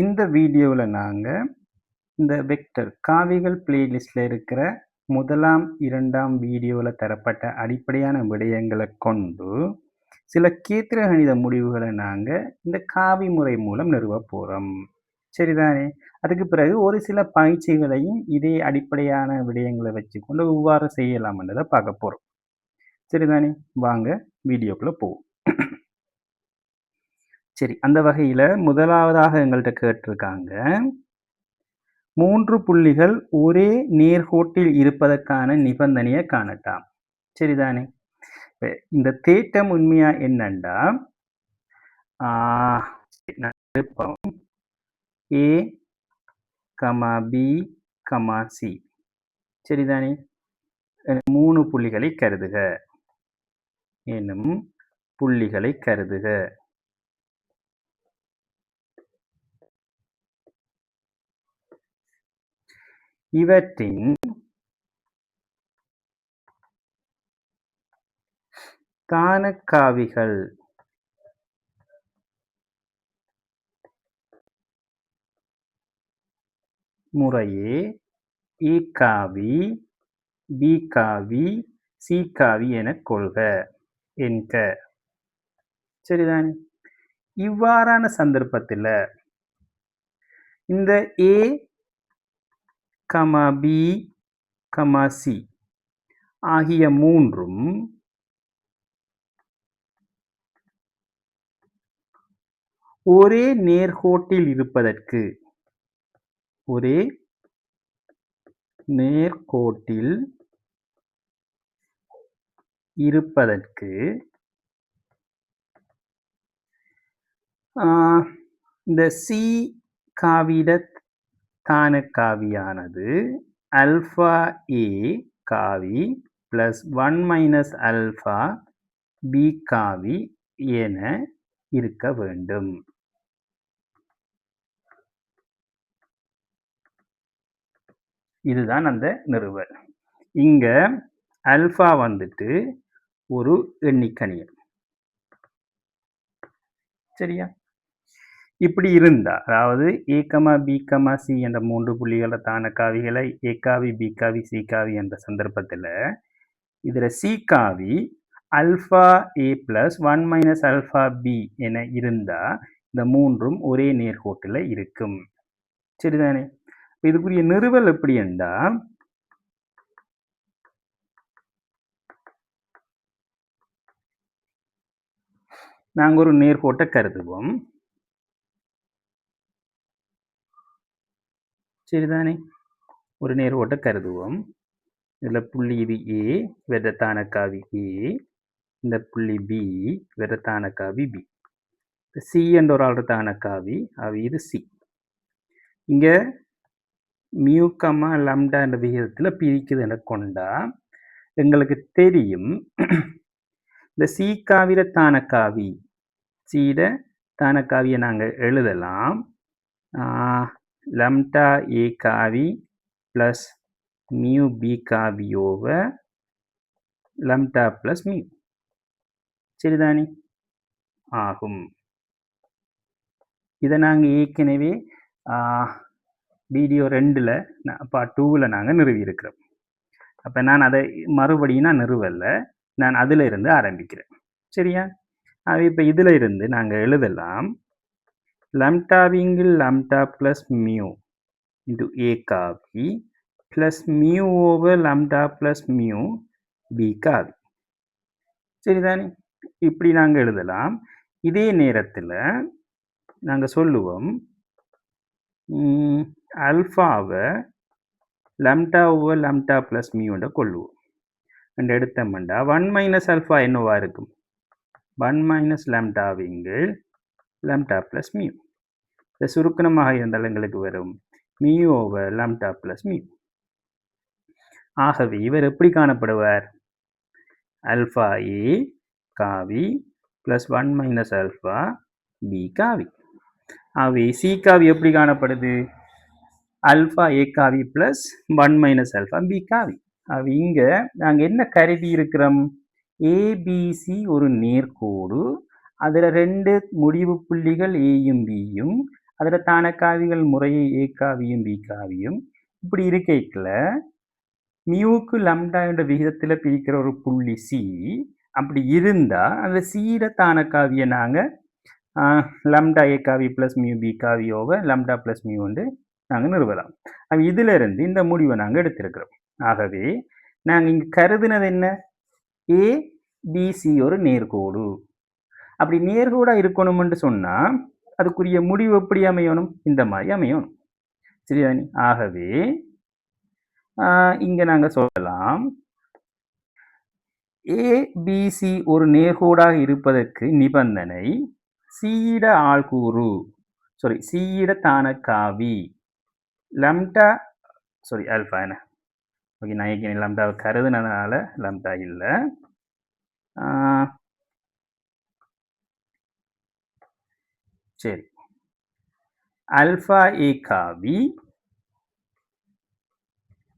இந்த வீடியோவில் நாங்கள் இந்த வெக்டர் காவிகள் பிளேலிஸ்டில் இருக்கிற முதலாம் இரண்டாம் வீடியோவில் தரப்பட்ட அடிப்படையான விடயங்களை கொண்டு சில கேத்திர கணித முடிவுகளை நாங்கள் இந்த காவி முறை மூலம் நிறுவ போகிறோம். சரிதானே? அதுக்கு பிறகு ஒரு சில பயிற்சிகளையும் இதே அடிப்படையான விடயங்களை வச்சுக்கொண்டு எவ்வாறு செய்யலாம்ன்றதை பார்க்க போகிறோம். சரிதானே? வாங்க வீடியோக்குள்ளே போவோம். சரி, அந்த வகையில் முதலாவதாக எங்கள்கிட்ட கேட்டிருக்காங்க, 3 புள்ளிகள் ஒரே நேர்கோட்டில் இருப்பதற்கான நிபந்தனையை காணட்டாம். சரிதானே? இந்த தேட்டம் உண்மையா என்னண்டா, A, B, C. சரிதானே? 3 புள்ளிகளை கருதுக எனும் புள்ளிகளை கருதுக. இவற்றின் தானக்காவிகள் முறையே A காவி, B காவி, C காவி என கொள்க என்க. சரிதானே? இவ்வாறான சந்தர்ப்பத்தில் இந்த A, B, C ஆகிய மூன்றும் ஒரே நேர்கோட்டில் இருப்பதற்கு இந்த C காவிட தானக்காவியானது alpha A காவி plus 1 minus alpha B காவி என இருக்க வேண்டும். இதுதான் அந்த நிறுவல். இங்க alpha வந்துட்டு ஒரு எண்ணிக்கணியம். சரியா? இப்படி இருந்தா, அதாவது A, B, C என்ற 3 புள்ளிகள தானக்காவிகளை A காவி, B காவி, C காவி என்ற சந்தர்ப்பத்தில் இதுல C காவி alpha A plus 1 minus alpha B என இருந்தா இந்த மூன்றும் ஒரே நேர்கோட்டில் இருக்கும். சரிதானே? இதுக்குரிய நிறுவல் எப்படி என்றா, நாங்கள் ஒரு நேர்கோட்டை கருதுவோம். சரிதானே? ஒரு நேர்கோட்டை கருதுவோம். இதில் புள்ளி இது A, வெதத்தானக்காவி A, இந்த புள்ளி B, வெதத்தானக்காவி B. C என்ற ஒரு ஆள் தானக்காவி, இது C. இங்கே மியூ கமா லம்டா என்ற விகிதத்தில் பிரிக்குது என கொண்டா எங்களுக்கு தெரியும், இந்த C காவிர தானக்காவி, சீட தானக்காவியை நாங்கள் எழுதலாம் லம்டா A காவி பிளஸ் மியூ B காவி ஓவர் லம்டா பிளஸ் மியூ. சரிதானே? ஆகும். இதை நாங்கள் ஏற்கனவே வீடியோ 2ல் பார்ட் 2ல் நாங்கள் நிறுவியிருக்கிறோம். அப்போ நான் அதை மறுபடியும் நான் நிறுவலை, நான் அதில் இருந்து ஆரம்பிக்கிறேன். சரியா? அது இப்போ இதில் இருந்து நாங்கள் எழுதலாம் லம்டாவிங்கில் lambda plus mu into A காவி plus mu over lambda plus mu B காவி. சரிதானே? இப்படி நாங்கள் எழுதலாம். இதே நேரத்தில் நாங்கள் சொல்லுவோம் அல்ஃபாவை லம்டா ஓவர் லம்டா ப்ளஸ் மியூண்ட கொள்ளுவோம். ரெண்டு எடுத்தோம்னா 1 மைனஸ் அல்ஃபா என்னவா இருக்கும்? 1 மைனஸ் லம்டாவிங்கில் லம்டா ப்ளஸ் மியூ. இந்த சுருக்கணமாக இருந்தால் எங்களுக்கு வரும் mu over lambda plus mu. ஆகவே இவர் எப்படி காணப்படுவார்? அல்ஃபா ஏ காவி ப்ளஸ் 1 மைனஸ் அல்ஃபா பி காவி. ஆகவே சி காவி எப்படி காணப்படுது? அல்ஃபா ஏ காவி ப்ளஸ் 1 மைனஸ் அல்ஃபா பி காவி. ஆகவே இங்கே நாங்கள் என்ன கருதி இருக்கிறோம்? ஏபிசி ஒரு நேர்கோடு, அதில் 2 முடிவு புள்ளிகள் ஏயும் பியும், அதில் தானக்காவிகள் முறையே ஏ காவியும் பி காவியும் இப்படி இருக்கைக்குள்ள மியூக்கு லம்டா என்ற விகிதத்தில் பிரிக்கிற ஒரு புள்ளி சி அப்படி இருந்தால் அந்த சீட தானக்காவியை நாங்கள் லம்டா ஏ காவி ப்ளஸ் மியூ பி காவி ஓவர் லம்டா ப்ளஸ் மியூ வந்து நாங்கள் நிறுவலாம். அப்போ இதிலிருந்து இந்த முடிவை நாங்கள் எடுத்திருக்கிறோம். ஆகவே நாங்கள் இங்கே கருதுனது என்ன? ஏபிசி ஒரு நேர்கோடு. அப்படி நேர்கோடாக இருக்கணும்னு சொன்னால் அதுக்குரிய முடிவு எப்படி அமையணும்? இந்த மாதிரி அமையணும். சரியா? ஆகவே இங்கே நாங்கள் சொல்லலாம் ஏபிசி ஒரு நேர்கோடாக இருப்பதற்கு நிபந்தனை சீட ஆள்கூறு சீட தானக்காவி லம்டா ஆல்பா என்ன ஓகே நான் லம்டாவை கருதுனதுனால லம்டா இல்லை சரி ஆல்பா ஏ காவி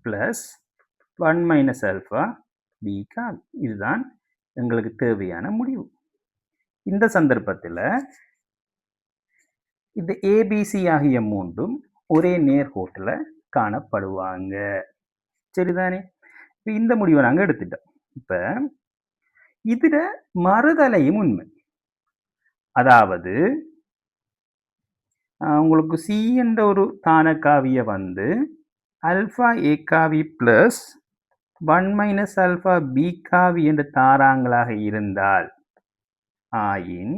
பிளஸ் 1 மைனஸ் ஆல்பா பி காவி இதுதான் எங்களுக்கு தேவையான முடிவு. இந்த சந்தர்ப்பத்தில் இந்த ஏபிசி ஆகிய மூன்றும் ஒரே நேர்கோட்டில் காணப்படுவாங்க. சரிதானே? இப்போ இந்த முடிவை நாங்கள் எடுத்துட்டோம். இப்போ இதில் மறுதலையும் உண்மை. அதாவது உங்களுக்கு சி என்ற ஒரு தானக்காவியை வந்து ஆல்பா ஏ காவி பிளஸ் 1 மைனஸ் ஆல்பா பி காவி என்று தாராங்களாக இருந்தால் ஆயின்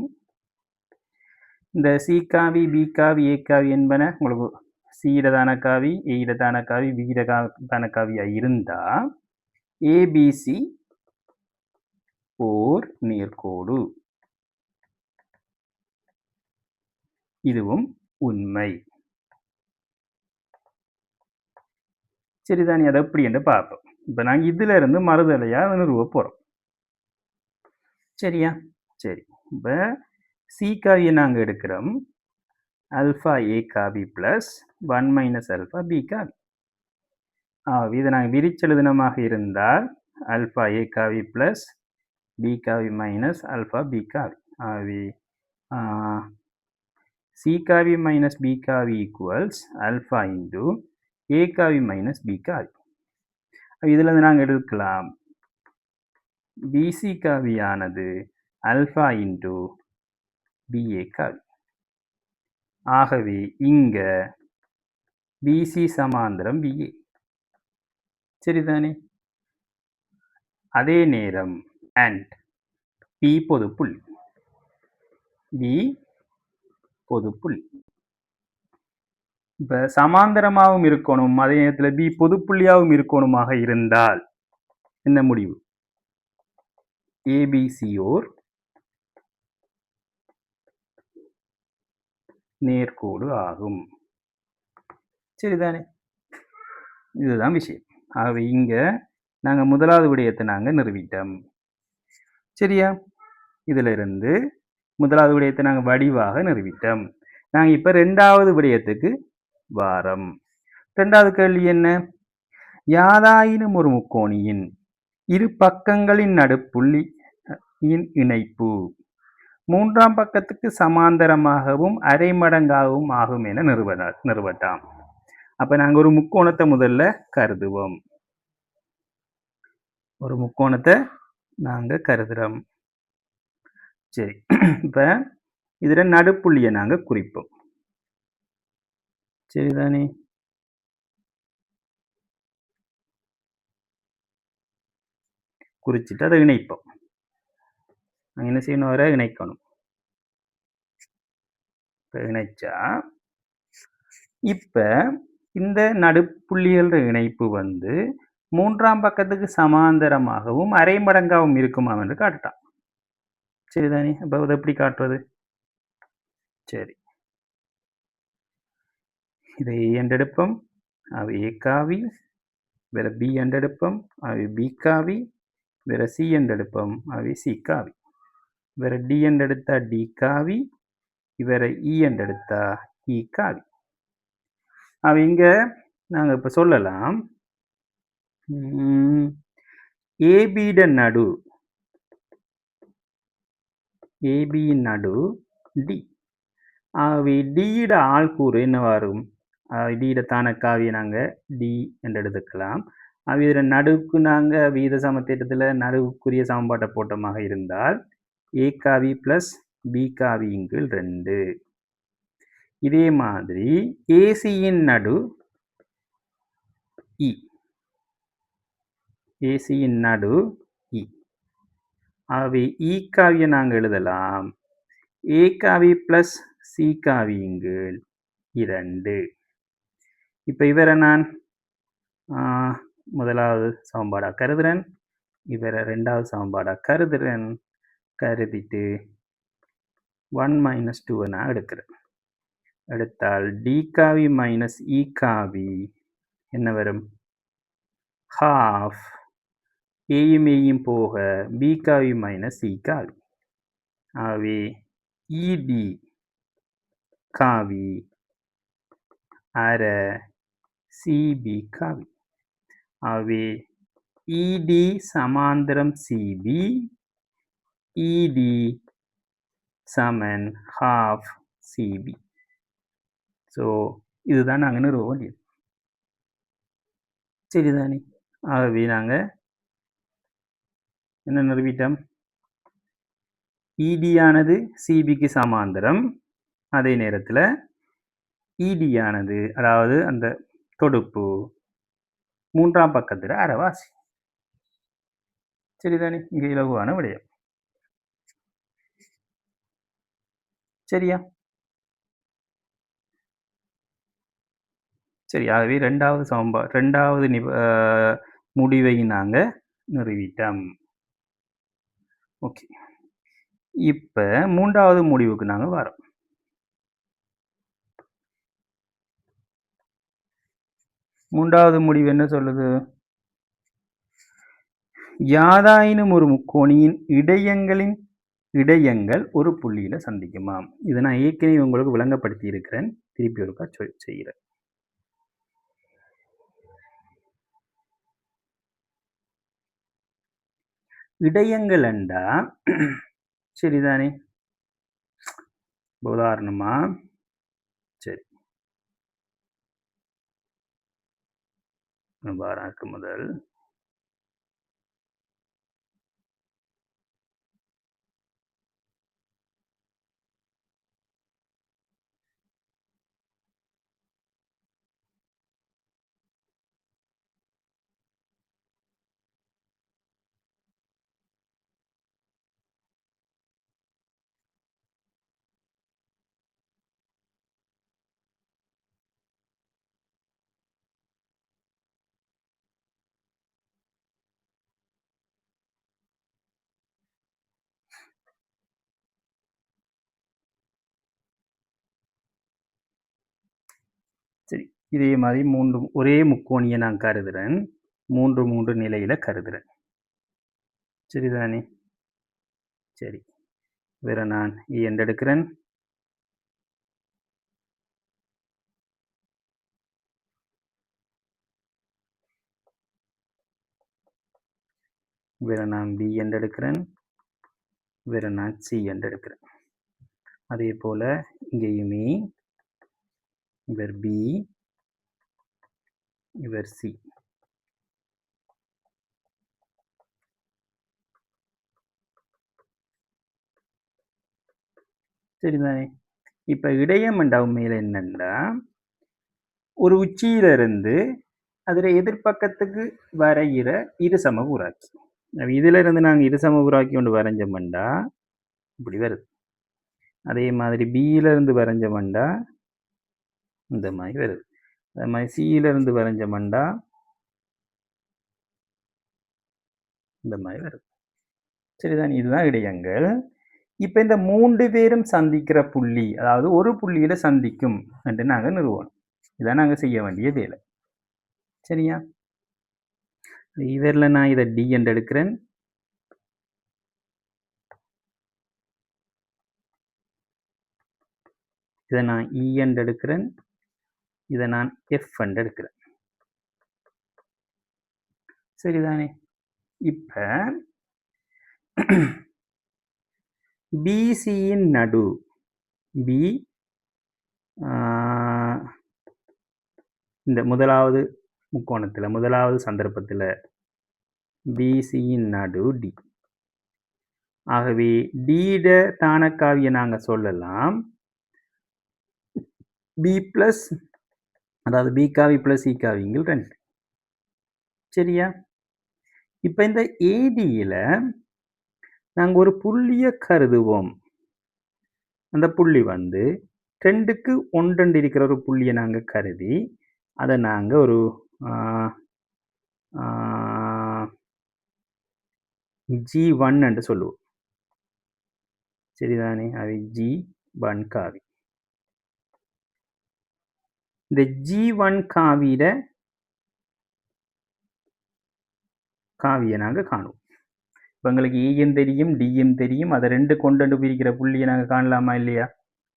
இந்த சி காவி பி காவி ஏ காவி என்பன உங்களுக்கு சீட தானக்காவி ஏட தானக்காவி வீட தானக்காவியாக இருந்தால் ஏபிசி ஓர் நேர்கோடு. இதுவும் உண்மை. சரிதானே? அதை எப்படி என்று பார்ப்போம். இப்போ நாங்கள் இதுல இருந்து மறுதலையாக நிறுவ போகிறோம். சரியா? சரி. இப்போ சி காவியை நாங்கள் எடுக்கிறோம் ஆல்பா ஏ காவி பிளஸ் 1 மைனஸ் ஆல்பா பி காவி. இதை நாங்கள் விரிச்செழுதினமாக இருந்தால் ஆல்பா ஏ காவி பிளஸ் பி காவி மைனஸ் ஆல்பா பி காவி. ஆகவே சி காவி மைனஸ் பி காவி ஈக்குவல்ஸ் ஆல்பா இன்டு ஏ காவி மைனஸ் பி காவி. இதில் இருந்து நாங்கள் எடுக்கலாம் பிசி காவியானது ஆல்பா இன்டு பிஏ காவி. ஆகவே இங்க பிசி சமாந்தரம் பிஏ. சரிதானே? அதே நேரம் அண்ட் பி பொதுப்புள்ளி பி பொதுப்புள்ளி. இப்ப சமாந்தரமாகவும் இருக்கணும் அதே நேரத்தில் பி பொதுப்புள்ளியாகவும் இருக்கணுமாக இருந்தால் என்ன முடிவு? ஏபிசி ஓர் நேர்கோடு ஆகும். சரிதானே? இதுதான் விஷயம். ஆகவே இங்க நாங்க முதலாவது விடயத்தை நாங்க நிறுவிட்டோம். சரியா? இதுல இருந்து முதலாவது விடயத்தை நாங்க வடிவாக நிறுவிட்டோம். நாங்க இப்ப ரெண்டாவது விடயத்துக்கு வாரம். ரெண்டாவது கேள்வி என்ன? யாதாயினும் ஒரு முக்கோணியின் இரு பக்கங்களின் நடுப்புள்ளியின் இணைப்பு மூன்றாம் பக்கத்துக்கு சமாந்தரமாகவும் அரை மடங்காகவும் ஆகும் என நிறுவட்டாம். அப்ப நாங்க ஒரு முக்கோணத்தை முதல்ல கருதுவோம். ஒரு முக்கோணத்தை நாங்க கருதுறோம். சரி. இப்ப இதுல நடுப்புள்ளியை நாங்க குறிப்போம். சரிதானே? குறிச்சிட்டு அதை இணைப்போம். என்ன செய்யணும்? வர இணைக்கணும். இணைச்சா இப்ப இந்த நடுப்புள்ளிகள இணைப்பு வந்து மூன்றாம் பக்கத்துக்கு சமாந்தரமாகவும் அரை மடங்காகவும் இருக்குமா என்று காட்டலாம். சரிதானே? அப்ப அதை எப்படி காட்டுவது? சரி, இதை ஏ என்று எடுப்போம். அவை ஏ காவி, வேற பி என்று எடுப்போம். அவை பி காவி, வேற சி என்று எடுப்போம். அவை சி காவி, வேற டி என்று எடுத்தா டி காவி, வேற இ என்று எடுத்தா இ காவி. அவ இங்க நாங்க இப்ப சொல்லலாம் ஏபிட நடு ஏபி நடு டி. ஆகவே டியிட ஆள்கூறு என்னவா இருக்கும்? டியிட தானக்காவியை நாங்கள் டி என்று எடுத்துக்கலாம். இதில் நடுவுக்கு நாங்கள் வீத சமத்தேற்றத்தில் நடுவுக்குரிய சமன்பாட்டை போட்டமாக இருந்தால் ஏ காவி ப்ளஸ் பி காவி கீழ் 2. இதே மாதிரி ஏசியின் நடு இ, ஏசியின் நடு இ. ஆகவே இ காவியை நாங்கள் எழுதலாம் ஏ காவி ப்ளஸ் சி காவி கீழ் 2. இப்போ இவரை நான் முதலாவது சமன்பாடாக கருதுறேன், இவரை ரெண்டாவது சமன்பாடாக கருதுறேன். கருதிட்டு 1 - 2 நான் எடுக்கிறேன். எடுத்தால் டி காவி மைனஸ் இ காவி என்ன வரும்? ஹாஃப் ஏயும் ஏயும் போக பி காவி மைனஸ் சி காவி. ஆகவே இடி காவி அரை சிபி காவி. ஆகவே இடி சமாந்தரம் சிபி, இடி சமன் half சிபி. ஸோ இதுதான் நாங்கள் நிறுவ வேண்டியது. சரிதானே? ஆகவே நாங்கள் என்ன நிறுவிட்டோம்? இடியானது சிபிக்கு சமாந்தரம், அதே நேரத்தில் இடியானது அதாவது அந்த தொடுப்பு மூன்றாம் பக்கத்தில் அரைவாசி. சரிதானே? மிக இலகுவான விடயம். சரியா? சரி, ஆகவே ரெண்டாவது முடிவை நாங்கள் நிறுவிட்டோம். ஓகே, இப்போ மூன்றாவது முடிவுக்கு நாங்கள் வரோம். மூன்றாவது முடிவு என்ன சொல்லுது? யாதாயினும் ஒரு முக்கோணியின் இடையங்கள் ஒரு புள்ளியில சந்திக்குமாம். இதை நான் ஏற்கனவே உங்களுக்கு விளங்கப்படுத்தி இருக்கிறேன், திருப்பி ஒருக்கா செய்கிறேன். இடையங்கள் என்றா சரிதானே? உதாரணமா சரி, பாராக்கு முதல் சரி, இதே மாதிரி ஒரே முக்கோணியை நான் கருதுறேன், மூன்று நிலையில கருதுறேன். சரிதானே? சரி, வேற நான் என்று எடுக்கிறேன். வேற நான் பி என்று எடுக்கிறேன். வேற நான் சி என்று எடுக்கிறேன். அதே போல இங்கேயுமே இவர் பி, இவர் சி. சரிதானே? இப்ப இடையம் என்ற உண்மையில என்னன்னா, ஒரு உச்சியிலிருந்து அதில் எதிர்பக்கத்துக்கு வரைகிற இருசம ஊராட்சி. இதுல இருந்து நாங்கள் இருசம ஊராக்கி கொண்டு வரைஞ்சோம்டா இப்படி வருது. அதே மாதிரி பியில இருந்து வரைஞ்சோம்டா இந்த மாதிரி வருது. அதே மாதிரி சியில இருந்து வரைஞ்சோம்டா இந்த மாதிரி வருது. சரிதான், இதுதான் இடையங்கள். இப்ப இந்த 3 பேரும் சந்திக்கிற புள்ளி, அதாவது ஒரு புள்ளியில சந்திக்கும் என்று நாங்கள் நிறுவனம். இதான் நாங்கள் செய்ய வேண்டிய வேலை. சரியா? இவரில் நான் இதை டி என்று எடுக்கிறேன். இதை நான் இ என்று எடுக்கிறேன். இதை நான் எஃப் என்று எடுக்கிறேன். சரிதானே? இப்ப பிசியின் நடு, பி ஆ, இந்த முதலாவது முக்கோணத்துல, முதலாவது சந்தர்ப்பத்துல BCயின் நடு D. ஆகவே D ட தானக்காவிய நாங்க சொல்லலாம் B பிளஸ், அதாவது B காவி பிளஸ் C காவிங்கள் 2. சரியா? இப்ப இந்த ADயில நாங்க ஒரு புள்ளிய கருதுவோம். அந்த புள்ளி வந்து 2க்கு 1 இருக்கிற ஒரு புள்ளிய நாங்க கருதி, அத நாங்க ஒரு ஆ, ஆ, G1 என்று சொல்லுவோம். சரிதானே? அது G1 காவி. இந்த G1 காவிய நாங்க காணுவோம். இப்ப எங்களுக்கு Eயும் தெரியும், Dயும் தெரியும். அத 2 கொண்டு பிரிக்கிற புள்ளிய நாங்க காணலாமா இல்லையா?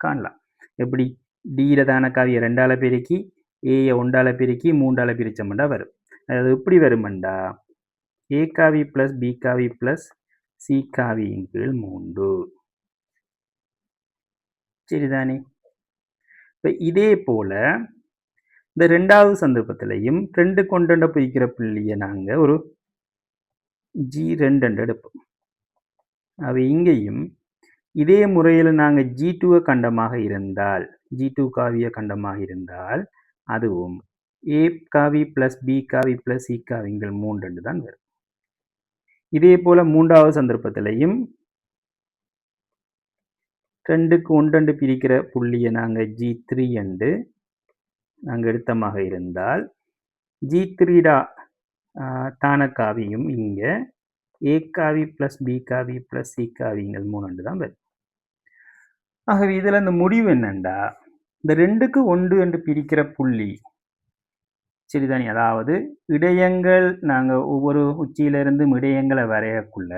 காணலாம். எப்படி? Dயில தான காவிய 2ஆல பெருக்கி, Aய 1ஆல பெருக்கி 3ஆல பிரிச்சோம்னா வரும். அது எப்படி வருமெண்டா, A காவி பிளஸ் B காவி பிளஸ் C காவியின் கீழ் 3. சரிதானே? இப்ப இதே போல இந்த 2வது சந்தர்ப்பத்திலையும் 2 கொண்டு பிரிக்கிற புள்ளிய நாங்க ஒரு G2 என்று எடுப்போம். அப்ப இங்கேயும் இதே முறையில நாங்க G2 கண்டமாக இருந்தால், G2 காவிய கண்டமாக இருந்தால், அதுவும் A காவி பிளஸ் B காவி பிளஸ் C காவிங்கள் 3 என்று தான் வரும். இதே போல 3வது சந்தர்ப்பத்திலையும் 2க்கு 1 பிரிக்கிற புள்ளிய நாங்க G3 என்று நாங்க எடுத்தமாக இருந்தால், G3 தான காவியும் இங்க A காவி பிளஸ் B காவி பிளஸ் C காவிங்கள் 3 என்று தான் வரும். ஆகவே இதுல இந்த முடிவு என்னண்டா, இந்த 2க்கு 1 என்று பிரிக்கிற புள்ளி சரிதானே? அதாவது இடையங்கள் நாங்க ஒவ்வொரு உச்சியிலிருந்து இடையங்களை வரையக்குள்ள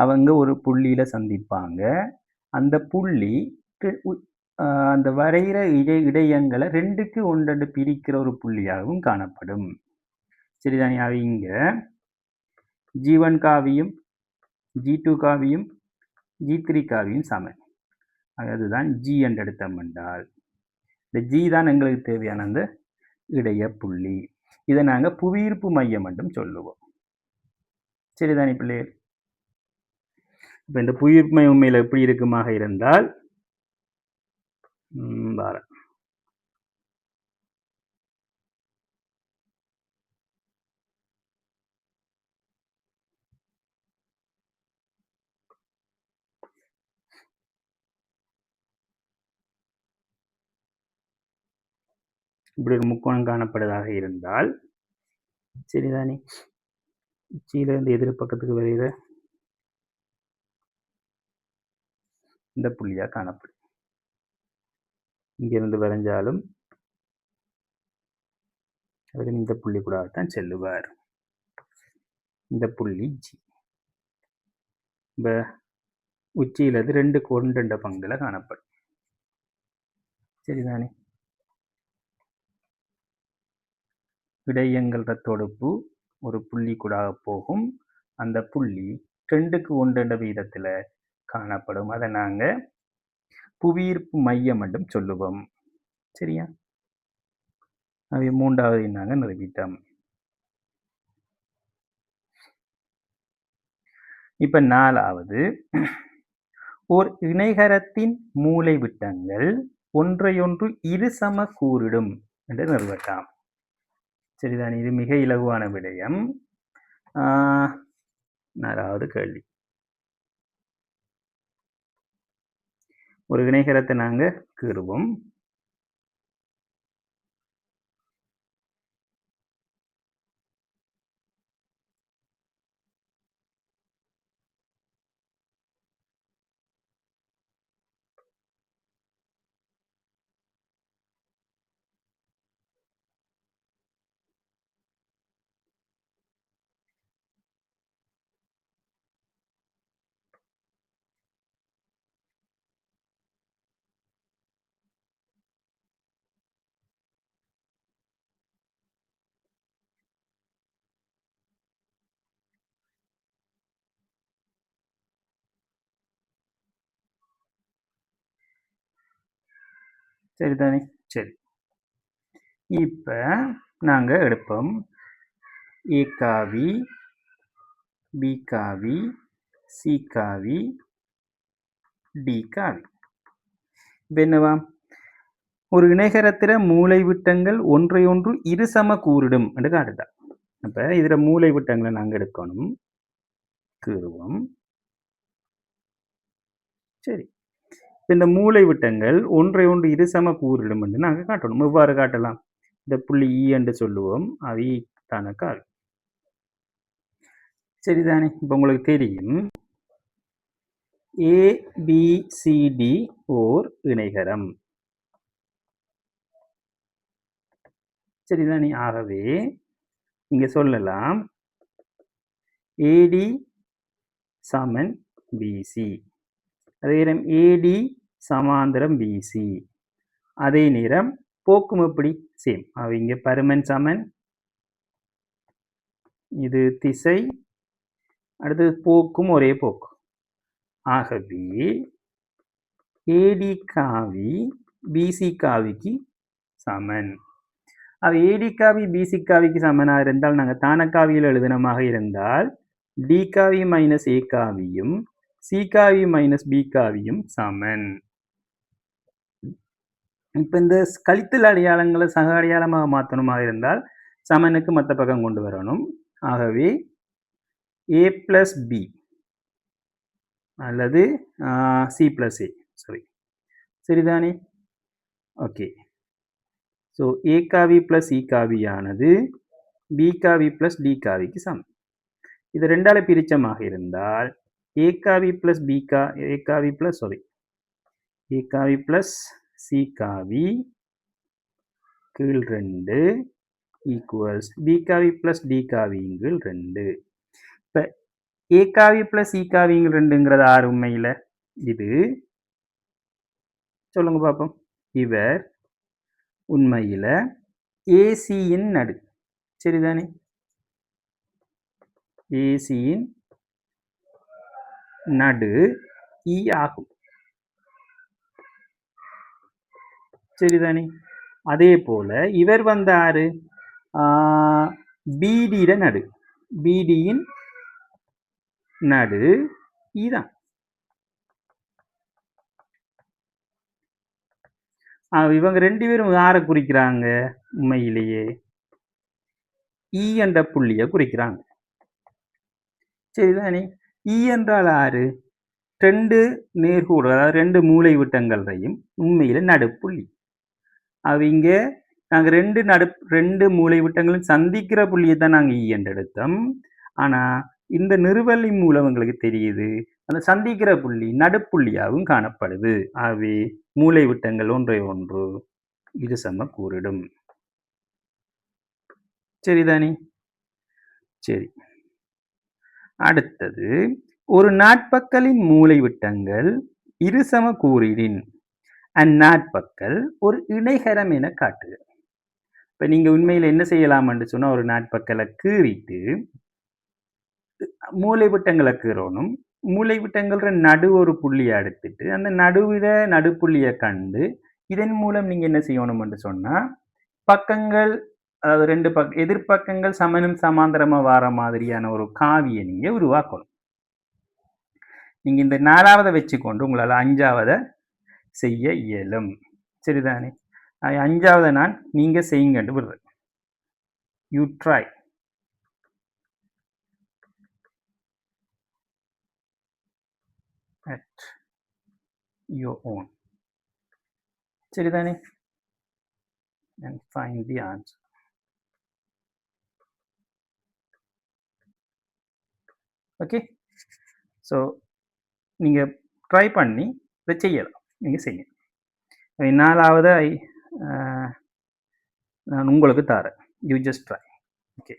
அவங்க ஒரு புள்ளியில சந்திப்பாங்க. அந்த புள்ளி அந்த வரைகிற இடையங்களை 2க்கு 1 பிரிக்கிற ஒரு புள்ளியாகவும் காணப்படும். சரிதானே? அவை இங்க G1 காவியும் G2 காவியும் G3 காவியும் சமன். அதுதான் G என்று எடுத்தோம் என்றால், இந்த G தான் எங்களுக்கு தேவையான அந்த இடைய புள்ளி. இதை நாங்க புவியீர்ப்பு மையம் என்றும் சொல்லுவோம். சரிதானே பிள்ளைகள்? இப்ப இந்த புவியீர்ப்பு மையம் உண்மையில எப்படி இருக்குமாக இருந்தால், பாரேன். இப்படி ஒரு முக்கோணம் காணப்படுவதாக இருந்தால், சரிதானே? உச்சியிலிருந்து எதிர் பக்கத்துக்கு வருகிற இந்த புள்ளியா காணப்படும். இங்கிருந்து வரைஞ்சாலும் அவர் இந்த புள்ளி கூடத்தான் செல்லுவார். இந்த புள்ளி G. இப்ப உச்சியிலது 2க்கு 1 பங்குல காணப்படும். சரிதானே? இடையங்கள தொடுப்பு ஒரு புள்ளி கூட போகும். அந்த புள்ளி 2க்கு 1 வீதத்துல காணப்படும். அதை நாங்க புவியீர்ப்பு மையம் என்றும் சொல்லுவோம். சரியா? அது 3வது நாங்க நிரூபித்தோம். இப்ப 4வது, ஓர் இணைகரத்தின் மூலை விட்டங்கள் ஒன்றையொன்று இருசம கூறிடும் என்று நிறுவட்டாம். சரிதான், இது மிக இலகுவான விடயம். 4வது கேள்வி, ஒரு இணைகரத்தை நாங்க கீறுவோம். சரிதானே? சரி. இப்ப நாங்க எடுப்போம் A காவி, B காவி, C காவி, D காவி. இப்ப என்னவா? ஒரு இணைகரத்தில மூலைவிட்டங்கள் ஒன்றையொன்று இருசம கூறிடும் என்று காட்டுதா. அப்ப இதுல மூலைவிட்டங்களை நாங்க எடுக்கணும். கீறுவோம். சரி. இந்த மூலைவிட்டங்கள் ஒன்றையொன்று இருசம கூறிடும் என்று நாங்க காட்டணும். எவ்வாறு காட்டலாம்? இந்த புள்ளி E என்று சொல்லுவோம். அது E தான காவி. சரிதானே? இப்ப உங்களுக்கு தெரியும் ABCD ஓர் இணைகரம். சரிதானே? ஆகவே நீங்க சொல்லலாம் AD சமன் BC. அதே நேரம் AD சமாந்தரம் BC. அதே நேரம் போக்கும் எப்படி? சேம். இங்க பருமன் சமன், இது திசை, அடுத்தது போக்கும் ஒரே போக்கு. ஆகவே AD காவி BC காவிக்கு சமன். AD காவி BC காவிக்கு சமனாக இருந்தால் நாங்கள் தானக்காவியில் எழுதினமாக இருந்தால் D காவி மைனஸ் A காவியும் C காவி மைனஸ் B காவியும் சமன். இப்ப இந்த கழித்தல் அடையாளங்களை சக அடையாளமாக மாற்றணுமாக இருந்தால் சமனுக்கு மற்ற பக்கம் கொண்டு வரணும். ஆகவே A plus B அல்லது C plus A. சரிதானே? ஓகே. ஸோ A காவி பிளஸ் C காவியானது B காவி பிளஸ் D காவிக்கு சமம். இது ரெண்டால பிரிச்சமாக இருந்தால் A காவி பிளஸ் A காவி பிளஸ் C காவி கீழ் 2 ஈக்குவல்ஸ் B காவி பிளஸ் D காவி கீழ் 2. இப்போ A காவி பிளஸ் C காவி கீழ் 2ங்கிறது ஆறு உண்மையில் இது சொல்லுங்க பார்ப்போம். இவர் உண்மையில் ஏசியின் நடு. சரிதானே? ஏசியின் நடு E ஆகும். சரிதானே? அதே போல இவர் வந்தாரு பிடியிட நடு. பிடியின் நடு E தான். இவங்க ரெண்டு பேரும் யாரை குறிக்கிறாங்க? உண்மையிலேயே E என்ற புள்ளியை குறிக்கிறாங்க. சரிதானே? E என்றால் ஆறு ரெண்டு நேர்கோடு, அதாவது ரெண்டு மூலை விட்டங்களையும் உண்மையில நடுப்புள்ளி. அவங்க நாங்க ரெண்டு மூலை விட்டங்களும் சந்திக்கிற புள்ளியை தான் நாங்க E என்று எடுத்தோம். ஆனா இந்த நிறுவலி மூலம் எங்களுக்கு தெரியுது அந்த சந்திக்கிற புள்ளி நடுப்புள்ளியாகவும் காணப்படுது. ஆகவே மூலை விட்டங்கள் ஒன்றை ஒன்று இருசம கூறிடும். சரிதானே? சரி. அடுத்தது ஒரு நாட்பக்கலின் மூலை விட்டங்கள் இருசம கூறிடின் அந்நாட்பக்கல் ஒரு இணைகரம் என காட்டுக. இப்ப நீங்க உண்மையில என்ன செய்யலாம் என்று சொன்னா ஒரு நாட்பக்கலை கீறிட்டு மூலை விட்டங்களை கீறணும். மூலை விட்டங்கள நடு ஒரு புள்ளியை எடுத்துட்டு அந்த நடுவிட நடுப்புள்ளியை கண்டு இதன் மூலம் நீங்க என்ன செய்யணும் என்று சொன்னா பக்கங்கள், அதாவது ரெண்டு எதிர்பக்கங்கள் சமனும் சமாந்தரமா வார மாதிரியான ஒரு காவியை நீங்க உருவாக்கணும். நீங்க இந்த 4வது வச்சுக்கொண்டு உங்களால 5வது செய்ய இயலும். சரிதானே? 5வது நான் நீங்க செய்யுங்கன்னு விடுறேன். You try. at your own. சரிதானே? and find the answer. Okay. So நீங்க ட்ரை பண்ணி இதை செய்யலாம். நீங்க செய்யுங்க. 4வது நான் உங்களுக்கு தரேன். You just try. ஓகே.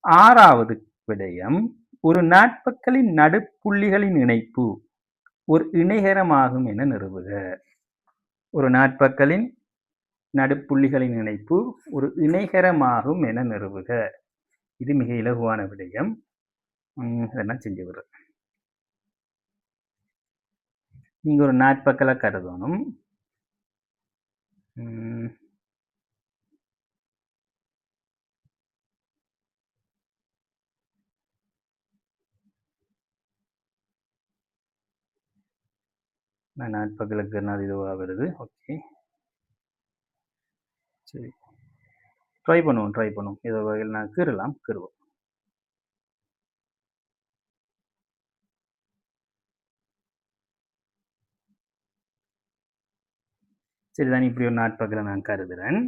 6வது விடயம் ஒரு நாட்பக்கலின் நடுப்புள்ளிகளின் இணைப்பு ஒரு இணைகரமாகும் என நிறுவுக. ஒரு நாட்பக்கலின் நடுப்புள்ளிகளின் இணைப்பு ஒரு இணைகரமாகும் என நிறுவுக. இது மிக இலகுவான விடயம். இதெல்லாம் செஞ்சு விடுறேன். நீங்க ஒரு நாட்பக்கலை கருதணும். ம், நாட்பகலுக்கு அது இதுவாக வருது. ஓகே, சரி, ட்ரை பண்ணுவோம். இதை வகையில் நான் கீறுவோம். சரிதான், இப்படி ஒரு நாட்பகலை நான் கருதுறேன்.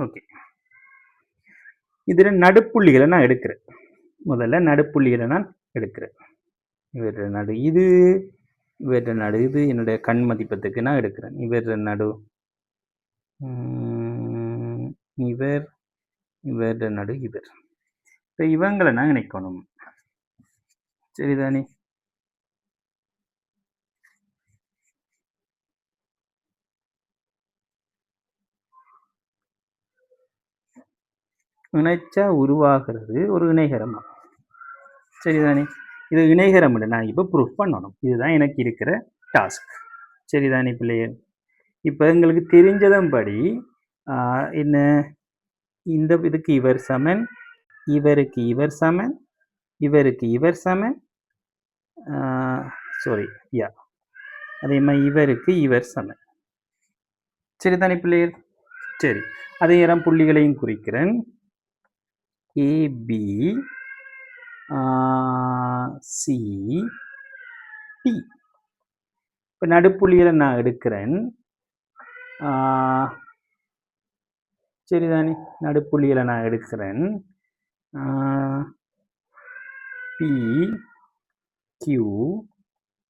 ஓகே, இதுல நடுப்புள்ளிகளை நான் எடுக்கிறேன். முதல்ல நடுப்புள்ளிகளை நான் எடுக்கிறேன். இவற்ற நடு இது, இவற்ற நடு இது, என்னுடைய கண் மதிப்பத்துக்கு நான் எடுக்கிறேன். இவற்ற நடு இவர், இவற்ற நடு இவர். இப்போ இவங்களை நான் இணைக்கணும். சரிதானே? இணைச்சா உருவாகிறது ஒரு இணைகரம். சரிதானே? இது இணைகரம் நான் இப்போ ப்ரூஃப் பண்ணணும். இதுதான் எனக்கு இருக்கிற டாஸ்க். சரிதானே பிள்ளைகள்? இப்போ எங்களுக்கு தெரிஞ்சதன்படி என்ன, இந்த இதுக்கு இவர் சமன், இவருக்கு இவர் சமன், இவருக்கு இவர் சமன், சாரி, யா, அதே மாதிரி இவருக்கு இவர் சமன். சரிதானே பிள்ளைகள்? சரி, அதே நேரம் புள்ளிகளையும் குறிக்கிறேன். A B C D. இப்போ நடுப்புள்ளிகளை நான் எடுக்கிறேன். சரிதானே? நடுப்புள்ளிகளை நான் எடுக்கிறேன். P Q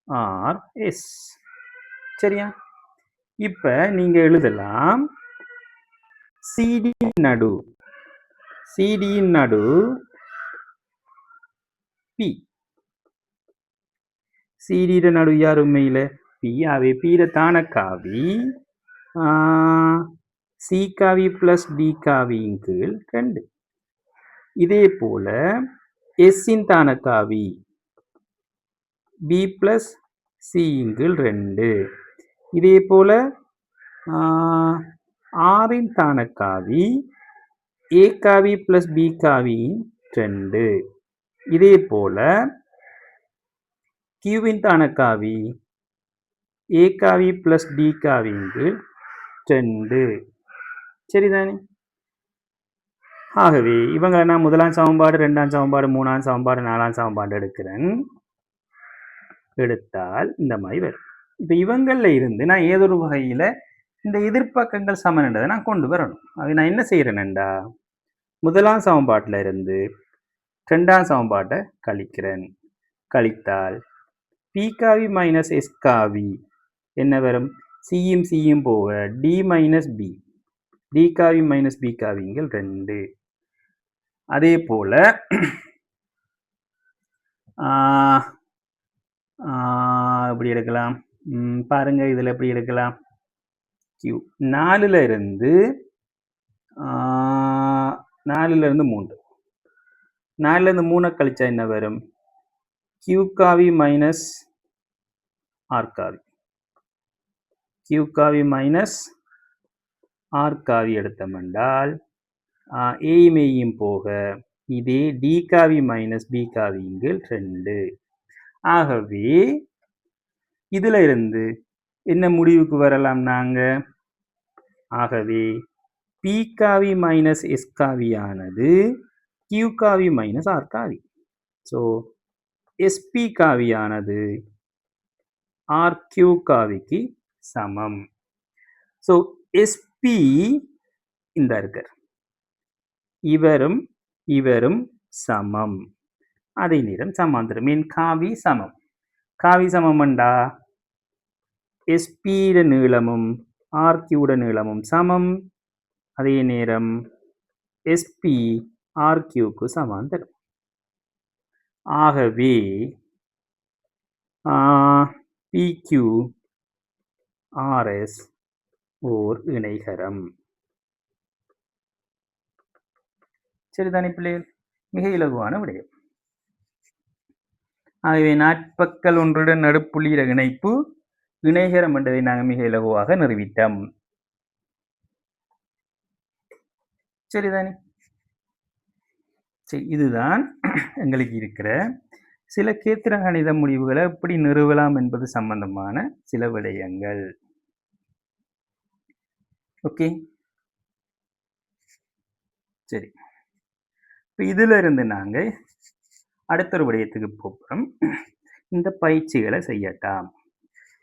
R S. சரியா? இப்போ நீங்க எழுதலாம் சிடியின் நடு, சிடியின் நடு பி. சிடியிட நடு யார் உண்மையில? பி. ஆவே பீட தான காவி சி காவி பிளஸ் டி காவியின் கீழ் 2. இதே போல எஸ்ஸின் தான காவி பி பிளஸ் சி கீழ் 2. இதே போல ஆரின் தான காவி ஏ காவி பிளஸ் பி காவி 2. இதே போல கியூவின் தான காவி ஏ காவி பிளஸ் டி காவியின் கீழ் 2. சரிதானே? ஆகவே இவங்களை நான் முதலாம் சமன்பாடு, ரெண்டாம் சமன்பாடு, மூணாம் சமன்பாடு, நாலாம் சமன்பாடு எடுக்கிறேன். எடுத்தால் இந்த மாதிரி வரும். இப்போ இவங்களில் இருந்து நான் ஏதொரு வகையில் இந்த எதிர்ப்பக்கங்கள் சமன்ன்றதை நான் கொண்டு வரணும். அது நான் என்ன செய்கிறேன்டா, முதலாம் சமன்பாட்டில் இருந்து ரெண்டாம் சமன்பாட்டை கழிக்கிறேன். கழித்தால் பி காவி மைனஸ் எஸ் காவி என்ன வரும்? சியும் சியும் போக டி மைனஸ் பி, டி காவி மைனஸ் பி காவிங்கள் 2. அதே போல எப்படி எடுக்கலாம் பாருங்க, இதில் எப்படி எடுக்கலாம்? Q 4ல இருந்து 3, 4ல இருந்து 3 கழிச்சா என்ன வரும்? Q காவி மைனஸ் ஆர் காவி, Q காவி மைனஸ் ஆர் காவி எடுத்தோம்னால் ஏயும் ஏயும் போக இதே டி காவி மைனஸ் பி காவிங்கள் 2. ஆகவே இதுல இருந்து என்ன முடிவுக்கு வரலாம் நாங்க? ஆகவே பி காவி மைனஸ் எஸ் காவியானது கியூ காவி மைனஸ் ஆர் காவி. ஸோ எஸ்பி காவியானது ஆர் கியூ காவிக்கு சமம். ஸோ எஸ்பி இந்த இருக்கார், இவரும் இவரும் சமம். அதே நேரம் சமாந்தரம், என் காவி சமம். காவி சமம்ண்டா எஸ்பியோட நீளமும் ஆர்கியூட நீளமும் சமம். அதே நேரம் SP RQக்கு சமம் தரும். ஆகவே PQ RS ஓர் இணைகரம். சரிதானே பிள்ளைகள்? மிக இலகுவான விடயம். ஆகவே நாட்பக்கல் ஒன்றுடன் நடுப்புள்ளியிட இணைப்பு இணைகரம் என்பதை நாங்கள் மிக இலகுவாக நிறுவிட்டோம். சரிதானே? சரி, இதுதான் எங்களுக்கு இருக்கிற சில கேத்திர கணித முடிவுகளை எப்படி நிறுவலாம் என்பது சம்பந்தமான சில விடயங்கள். ஓகே, சரி. இப்போ இதுல இருந்து நாங்க அடுத்த ஒரு விடயத்துக்கு போகிறோம். இந்த பயிற்சிகளை செய்யட்டாம்.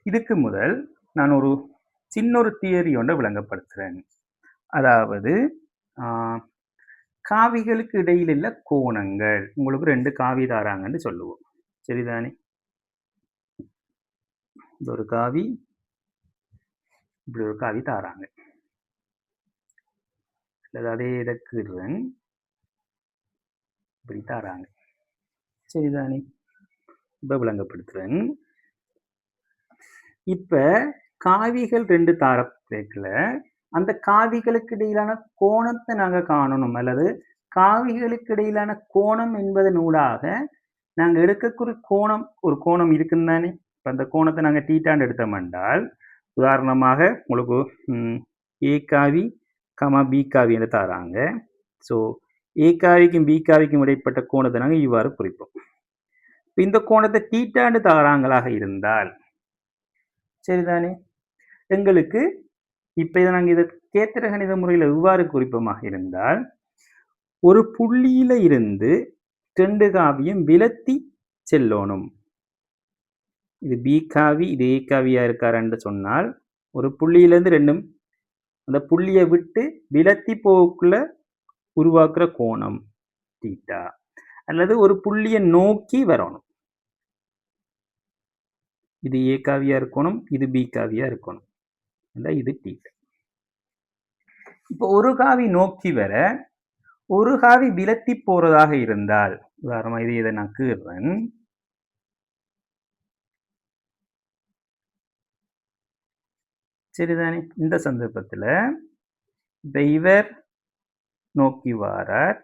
இதுக்கு முதல் நான் ஒரு சின்ன ஒரு தியரி ஒன்றை விளங்கப்படுத்துறேன். அதாவது காவிகளுக்கு இடையில் உள்ள கோணங்கள். உங்களுக்கு 2 காவி தாராங்கன்னு சொல்லுவோம். சரிதானே? இது ஒரு காவி, இப்படி ஒரு காவி தாராங்க. அதே இதற்கு இப்படி தாராங்க. சரிதானே? இப்ப விளங்கப்படுத்துறேன். இப்ப காவிகள் 2 தாரப்பேக்கல அந்த காவிகளுக்கு இடையிலான கோணத்தை நாங்க காணணும், அல்லது காவிகளுக்கு இடையிலான கோணம் என்பதனூடாக நாங்க எடுக்கக்கூடிய கோணம் ஒரு கோணம் இருக்குன்னு தானே. இப்ப அந்த கோணத்தை நாங்க தீட்டாண்டு எடுத்தோம் என்றால், உதாரணமாக உங்களுக்கு ஏ காவி பி காவி என்று தாராங்க. ஸோ ஏ காவிக்கும் பி காவிக்கும் இடைப்பட்ட கோணத்தை நாங்கள் இவ்வாறு குறிப்போம். இந்த கோணத்தை தீட்டாண்டு தாராங்களாக இருந்தால், சரிதானே, எங்களுக்கு இப்ப இதை நாங்கள் இதை கேத்திர கணித முறையில் எவ்வாறு குறிப்பமாக இருந்தால், ஒரு புள்ளியில இருந்து 2 காவியும் விலத்தி செல்லணும். இது பி காவி, இது ஏ காவியா இருக்காருன்னு சொன்னால், ஒரு புள்ளியிலிருந்து ரெண்டும் அந்த புள்ளியை விட்டு விலத்தி போக்குள்ள உருவாக்குற கோணம் தீட்டா, அல்லது ஒரு புள்ளியை நோக்கி வரணும். இது ஏ காவியா இருக்கணும், இது பி காவியா இருக்கணும், இது தீட்டா. இப்போ ஒரு காவி நோக்கி வர ஒரு காவி விலத்தி போறதாக இருந்தால், உதாரணமா இது இதை நான் கீறேன். சரிதானே? இந்த சந்தர்ப்பத்தில் இவர் நோக்கி வாரார்,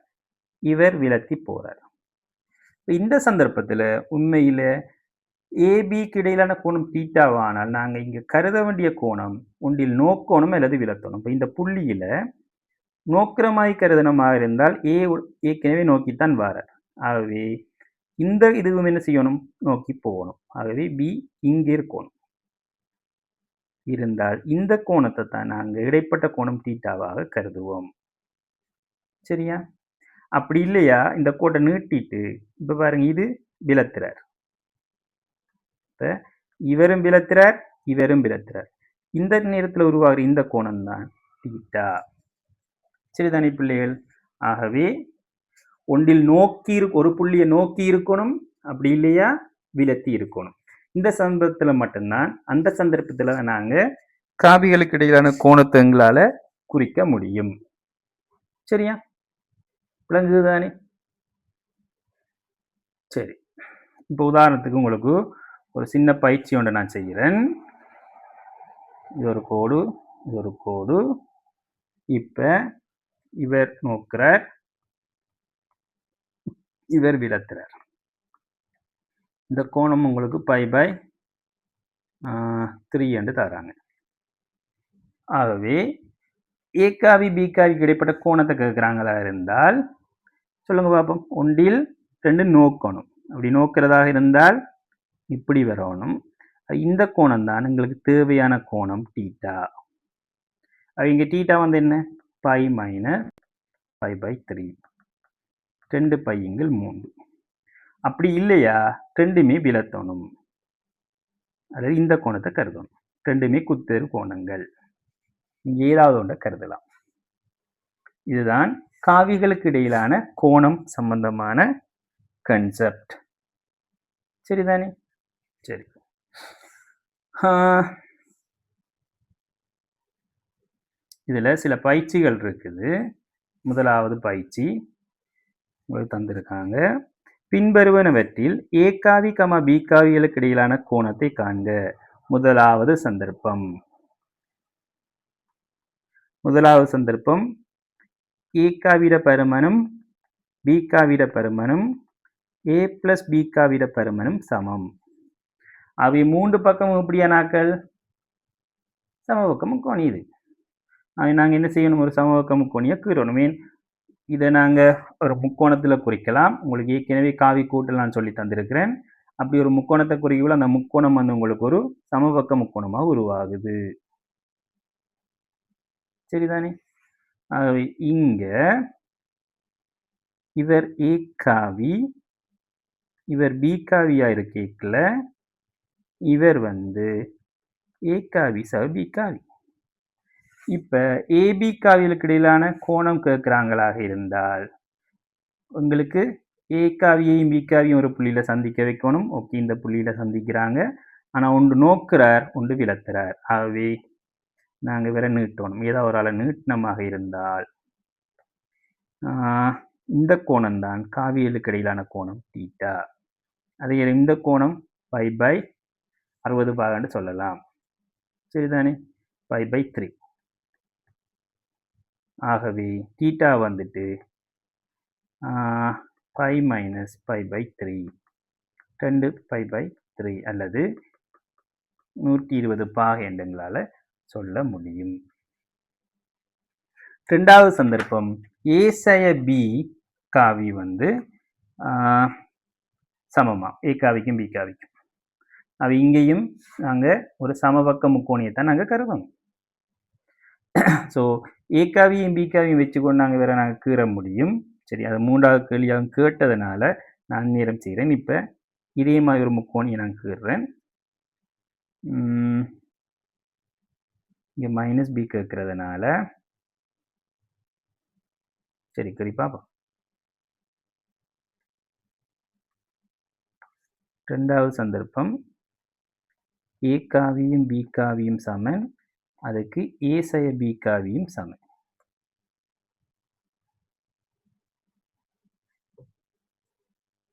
இவர் விலத்தி போறார். இந்த சந்தர்ப்பத்தில் உண்மையில ஏபிக்கு இடையிலான கோணம் தீட்டாவானால் நாங்கள் இங்க கருத வேண்டிய கோணம் ஒன்றில் நோக்கோணம் அல்லது விலத்தோணும். இப்போ இந்த புள்ளியில நோக்கிரமாய் கருதனமாக இருந்தால் ஏ ஏற்கனவே நோக்கித்தான் வாரார். ஆகவே இந்த இதுவும் என்ன செய்யணும்? நோக்கி போகணும். ஆகவே பி இங்கே இருக்கணும். இருந்தால் இந்த கோணத்தை தான் நாங்கள் இடைப்பட்ட கோணம் தீட்டாவாக கருதுவோம். சரியா? அப்படி இல்லையா, இந்த கோட்டை நீட்டிட்டு இப்ப பாருங்க, இது விலத்துறார், இவரும் விலத்துறார், இவரும் விலத்துறார். இந்த நேரத்தில் உருவாகிற இந்த கோணம் தான் தீட்டா. சரிதானே பிள்ளைகள்? ஆகவே ஒன்றில் நோக்கி ஒரு புள்ளியை நோக்கி இருக்கணும், அப்படி இல்லையா விலத்தி இருக்கணும். இந்த சந்தர்ப்பத்தில் மட்டும்தான், அந்த சந்தர்ப்பத்தில் நாங்க காவிகளுக்கு இடையிலான கோணத்தை எங்களால குறிக்க முடியும். சரியா? விளங்குதுதானே? சரி, இப்போ உதாரணத்துக்கு உங்களுக்கு ஒரு சின்ன பயிற்சி ஒன்று நான் செய்கிறேன். இது ஒரு கோடு, இது ஒரு கோடு. இப்ப இவர் நோக்கிறார், இவர் விலத்துறார். இந்த கோணம் உங்களுக்கு π/3 என்று தராங்க. ஆகவே ஏ காவி பி காவிக்கு இடைப்பட்ட கோணத்தை கேட்குறாங்களா இருந்தால் சொல்லுங்க பார்ப்போம். ஒன்றில் 2 நோக்கணும். அப்படி நோக்கிறதாக இருந்தால் இப்படி வரணும். இந்த கோணம் தான் எங்களுக்கு தேவையான கோணம் தீட்டா. இங்க தீட்டா வந்து என்ன? π - π/3, 2 π/3. அப்படி இல்லையா, ரெண்டுமே விலத்தணும், அதாவது இந்த கோணத்தை கருதணும். ரெண்டுமே குத்தெரு கோணங்கள், இங்க ஏதாவது ஒன்றை கருதலாம். இதுதான் காவிகளுக்கு இடையிலான கோணம் சம்பந்தமான கன்செப்ட். சரிதானே? சரி, இதுல சில பயிற்சிகள் இருக்குது. முதலாவது பயிற்சி உங்களுக்கு தந்திருக்காங்க. பின்வருவனவற்றில் ஏ காவி, பி காவிகளுக்கு இடையிலான கோணத்தை காண்க. முதலாவது சந்தர்ப்பம் ஏ காவிட பருமனும் பி காவிட பருமனும் ஏ பிளஸ் பி காவிட பருமனும் சமம். அவை மூன்று பக்கமும் எப்படியானாக்கள்? சமபக்க முக்கோணி. இது நாங்கள் என்ன செய்யணும்? ஒரு சமபக்க முக்கோணியை கீறணும். இதை நாங்கள் ஒரு முக்கோணத்தில் குறிக்கலாம். உங்களுக்கு ஏற்கனவே காவி கூட்டல் நான் சொல்லி தந்திருக்கிறேன். அப்படி ஒரு முக்கோணத்தை குறிக்கல, அந்த முக்கோணம் வந்து உங்களுக்கு ஒரு சமபக்க முக்கோணமாக உருவாகுது. சரிதானே? இங்க இவர் ஏ காவி, இவர் பி காவியா இருக்கேக்கல, இவர் வந்து ஏ காவி பி காவி. இப்ப ஏபி காவிகளுக்கு இடையிலான கோணம் கேட்கிறாங்களாக இருந்தால் உங்களுக்கு ஏ காவியையும் பி காவியும் ஒரு புள்ளியில சந்திக்க வைக்கணும். ஓகே, இந்த புள்ளியில சந்திக்கிறாங்க. ஆனா ஒன்று நோக்குறார், ஒன்று விளத்துறார். ஆகவே நாங்கள் வேற நீட்டணும். ஏதாவது ஒரு ஆளை நீட்டினமாக இருந்தால் இந்த கோணம் தான் காவியலுக்கு இடையிலான கோணம் தீட்டா. அதே இந்த கோணம் பை 60 பாகன்னு சொல்லலாம். சரிதானே? பை 3. ஆகவே தீட்டா வந்துட்டு pi minus pi by 3, 2 pi 3 அல்லது 120 பாகை என்று எங்களால் சொல்ல முடியும். இரண்டாவது சந்தர்ப்பம் ஏ சய பி காவி வந்து சமமா ஏ காவிக்கும் பி காவிக்கும். அது இங்கேயும் நாங்கள் ஒரு சமபக்க முக்கோணியத்தை நாங்கள் கருதணும். ஸோ ஏ காவியும் பி காவியும் வச்சுக்கொண்டு நாங்கள் வேற நாங்கள் கீற முடியும். சரி, அது மூன்றாவது கேள்வியாக கேட்டதுனால நான் நேரம் செய்கிறேன். இப்போ இதே மாதிரி ஒரு முக்கோணியை நான் கீறுறேன். இங்கே மைனஸ் பி கேட்கறதுனால சரி கறி பார்ப்போம். ரெண்டாவது சந்தர்ப்பம் ஏ காவியும் பி காவியும் சமன், அதுக்கு ஏ சய பி காவியும் சமன்.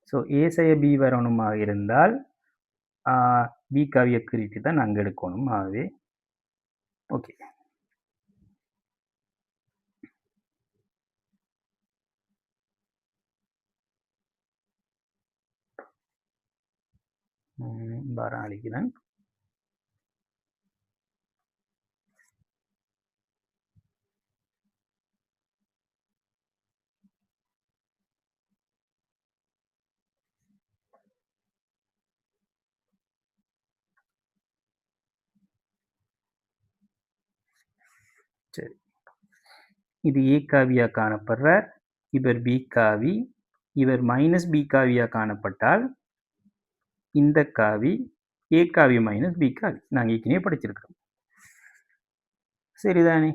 ஸோ ஏ சய பி வரணுமாக இருந்தால் பி காவியை குறித்து தான் நாங்கள் எடுக்கணும். ஆகவே ஓகே, பாரம் அளிக்கிறேன். சரி, இது ஏ காவியா காணப்படுறார், இவர் பி காவி, இவர் மைனஸ் பி காவியா காணப்பட்டால் இந்த காவி ஏ காவி மைனஸ் பி காவி. நாங்கள் ஏற்கனவே படிச்சிருக்கிறோம். சரிதானே?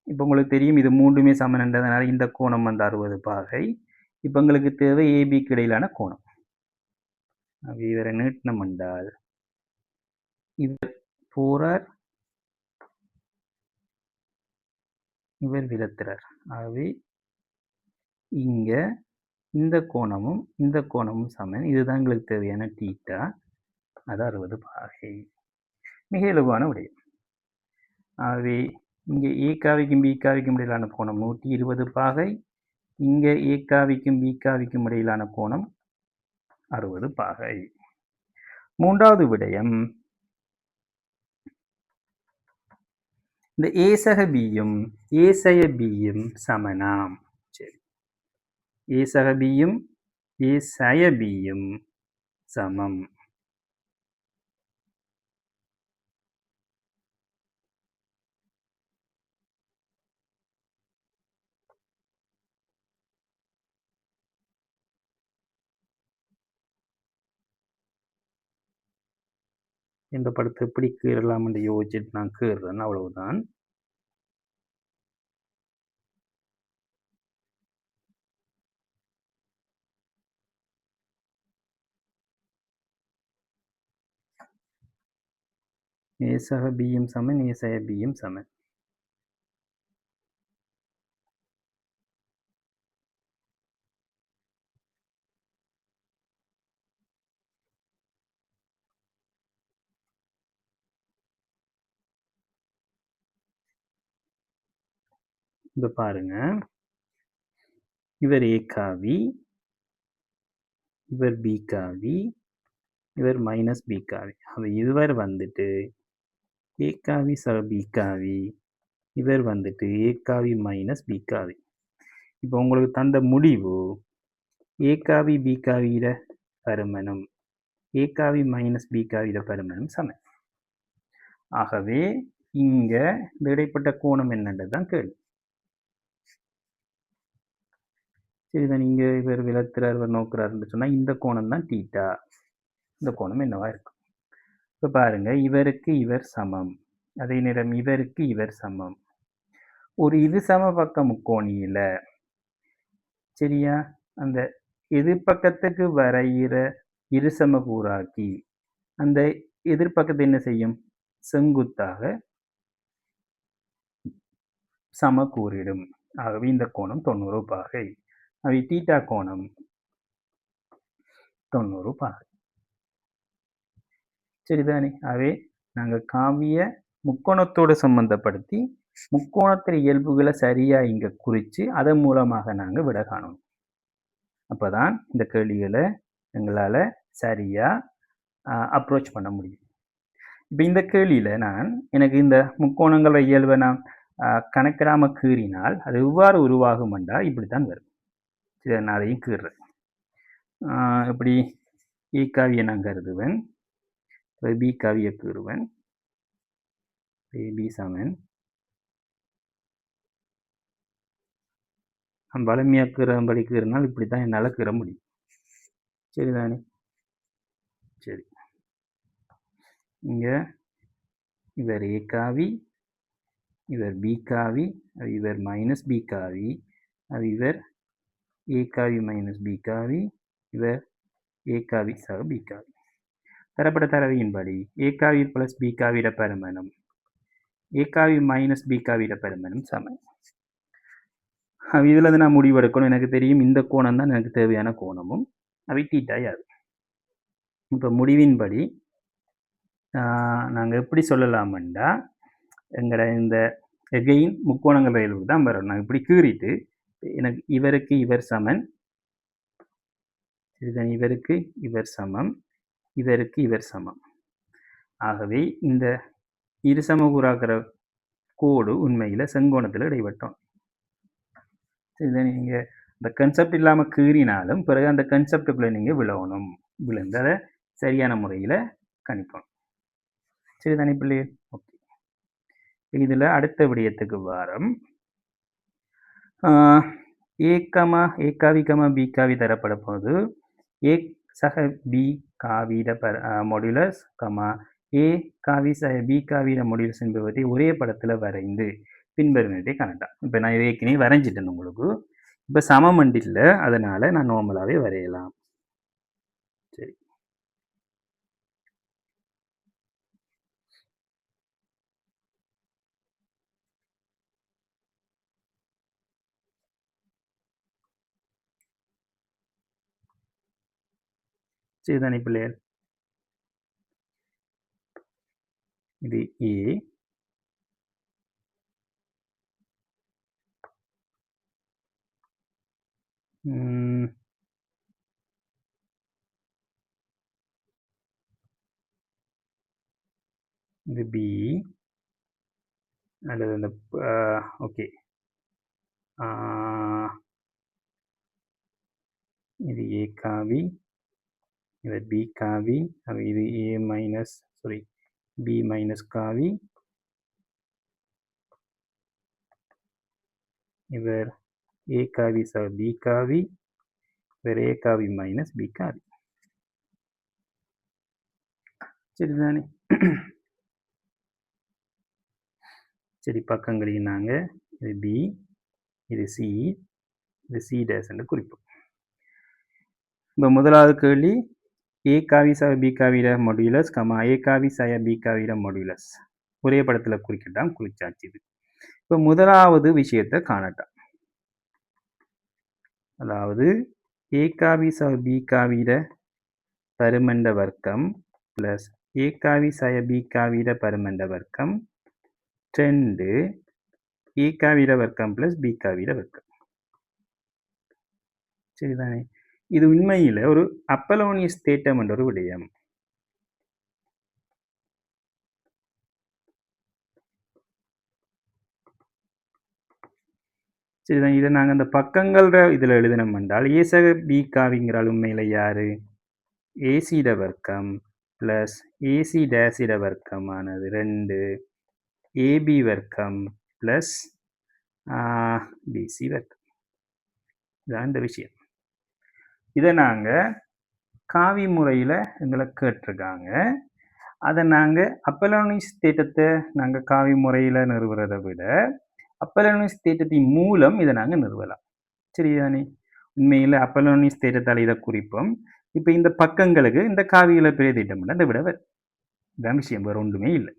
இப்போ உங்களுக்கு தெரியும் இது மூன்றுமே சமன்ன்றதுனால இந்த கோணம் வந்து 60 பாகை. இப்போ உங்களுக்கு தேவை ஏபிக்கு இடையிலான கோணம். இவரை நீட்டினம் என்றால் இவர் போறார், இவர் விலத்துறார். ஆகவே இங்க இந்த கோணமும் சமன். இதுதான் எங்களுக்கு தேவையான தீட்டா, அது 60 பாகை. மிக இலகுவான விடயம். ஆகவே இங்கே ஏ காவிக்கும் பி காவிக்கும் இடையிலான கோணம் 120 பாகை, இங்கே ஏ காவிக்கும் பி காவிக்கும் இடையிலான கோணம் 60 பாகை. மூன்றாவது விடயம், இந்த ஏ சக பியும் ஏ சய பியும் சமனாம். சரி, ஏ சக பியும் ஏ சய பியும் சமம். இந்த படத்தை எப்படி கீறலாம் என்று யோசிச்சுட்டு நான் கீறுறேன், அவ்வளவுதான். ஏ சக பியும் சமன், ஏ சய பியும் சமன். இப்போ பாருங்க, இவர் ஏ காவி, இவர் பி காவி, இவர் மைனஸ் பி காவி. அப்போ இவர் வந்துட்டு ஏ காவி சக பி காவி, இவர் வந்துட்டு ஏ காவி மைனஸ் பி காவி. இப்போ உங்களுக்கு தந்த முடிவு ஏ காவி பி காவியிட பருமனும் ஏ காவி மைனஸ் பி காவியிட பருமனும் சமம். ஆகவே இங்க இந்த இடைப்பட்ட கோணம் என்னன்றது தான் கேள்வி. சரிதான், இங்க இவர் விளத்துறார், இவர் நோக்குறாருன்னு சொன்னா இந்த கோணம் தான் தீட்டா. இந்த கோணம் என்னவா இருக்கும்? இப்ப பாருங்க, இவருக்கு இவர் சமம், அதே நேரம் இவருக்கு இவர் சமம். ஒரு இது சமபக்க முக்கோணியில சரியா அந்த எதிர்பக்கத்துக்கு வரைகிற இருசமகூறாக்கி அந்த எதிர்பக்கத்தை என்ன செய்யும்? செங்குத்தாக சமக்கூறிடும். ஆகவே இந்த கோணம் 90 பாகை. அவை தீட்டா கோணம் 90 பாகை. சரிதானே? ஆகவே நாங்கள் காவிய முக்கோணத்தோடு சம்பந்தப்படுத்தி முக்கோணத்தின் இயல்புகளை சரியா இங்க குறிச்சு அதன் மூலமாக நாங்கள் விட காணணும். அப்பதான் இந்த கேள்விகளை எங்களால சரியா அப்ரோச் பண்ண முடியும். இப்போ இந்த கேள்வியில எனக்கு இந்த முக்கோணங்கள இயல்பை நான் கணக்கிடாம கீறினால் அது எவ்வாறு உருவாகும் என்றால் இப்படித்தான் வரும். சரி, நான் அதையும் கீறுறேன். இப்படி ஏ காவியை நான் கருதுவேன், பி காவியை கீறுவேன், பி சமன் வலிமையாக கீறபடி கீறினால் இப்படித்தான் என்னால் கீற முடியும். சரிதானே? சரி, இங்க இவர் ஏ காவி, இவர் பி காவி, இவர் மைனஸ் பி காவி, இவர் ஏ காவி மைனஸ் பி காவி, இவர் ஏ காவி சக பி காவி. தரப்பட்ட தரவின்படி ஏ காவி பிளஸ் பி காவிட பருமனும் ஏ காவி மைனஸ் பி காவிட பருமனும் சமம். இதுல நான் முடிவெடுக்கணும். எனக்கு தெரியும் இந்த கோணம் தான் எனக்கு தேவையான கோணமும் அவை தீட்டா யாது. இப்போ முடிவின்படி நாங்கள் எப்படி சொல்லலாம்டா, எங்கட இந்த எகைன் முக்கோணங்கள் ரயிலுக்கு தான் வரும். நாங்கள் இப்படி கீறிட்டு எனக்கு இவருக்கு இவர் சமன், இதுதான் இவருக்கு இவர் சமம், இவருக்கு இவர் சமம். ஆகவே இந்த இருசமகூறாக்கிற கோடு உண்மையில செங்கோணத்தில் இடைவட்டம். இதை நீங்க இந்த கன்செப்ட் இல்லாம கீறினாலும் பிறகு அந்த கன்செப்டுக்குள்ள நீங்க விழணும், விழுந்து அதை சரியான முறையில கணிக்கணும். சரிதானே பிள்ளைகள்? ஓகே, இதுல அடுத்த விடயத்துக்கு வாரம். ஏ காவி பி காவி தரப்பட போது ஏ சக பி காவிட மொடுலஸ் ஏ காவி சக பி காவிட மொடுலஸ் என்பவற்றை ஒரே படத்துல வரைந்து பின்வருவதை காணலாம். இப்போ நான் ஏற்கனவே வரைஞ்சிட்டேன் உங்களுக்கு. இப்போ சமமண்டு இல்லை, அதனால நான் நார்மலாகவே வரையலாம். சரி, சரிதானே பிள்ளைகள்? இது ஏ, இது பி அல்லது இந்த ஓகே, இது ஏ காவி, இது பி காவி, இது ஏ மைனஸ் பி மைனஸ் காவி, இவர் ஏ காவி சக பி காவி, இவர் ஏ காவி மைனஸ் பி காவி. சரிதானே? சரி, பக்கங்களையும் நாங்கள் இது பி, இது சி, இது சி டேஸ் என்று குறிப்போம். இப்போ முதலாவது கேள்வி ஏ காவி சக பி காவிட மொடுலஸ் ஏ காவி சய பி காவிட மொடுலஸ் ஒரே படத்தில் குறிக்கிட்டான், குறிச்சாச்சு. இது இப்போ முதலாவது விஷயத்தை காணட்டான். அதாவது ஏ காவி சக பி காவிட பருமண்ட வர்க்கம் பிளஸ் ஏ காவி சய பி காவிட பருமண்ட வர்க்கம் 2 a காவிட வர்க்கம் பிளஸ் b காவிட வர்க்கம். சரிதானே? இது உண்மையில ஒரு அப்பலோனியஸ் தேற்றம் என்ற ஒரு விடயம். சரிதான். இதை நாங்கள் அந்த பக்கங்கள இதில் எழுதினோம் என்றால் a சக b காவிங்கிறால் உண்மையில யாரு? ac வர்க்கம் பிளஸ் ac டேஷிட வர்க்கமானது 2 ab வர்க்கம் பிளஸ் bc வர்க்கம். இதான் இந்த விஷயம். இதை நாங்கள் காவி முறையில் எங்களை கேட்டிருக்காங்க. அதை நாங்கள் அப்பலோனியஸ் தேற்றத்தை நாங்கள் காவி முறையில் நிறுவுறதை விட அப்பலோனியஸ் தேற்றத்தின் மூலம் இதை நாங்கள் நிறுவலாம். சரிதானே? உண்மையில் அப்பலோனியஸ் தேற்றத்தால் இதை குறிப்போம். இப்போ இந்த பக்கங்களுக்கு இந்த காவியில் பெரிய திட்டம் அதை விட இதான் விஷயம், வேறு ஒன்றுமே இல்லை.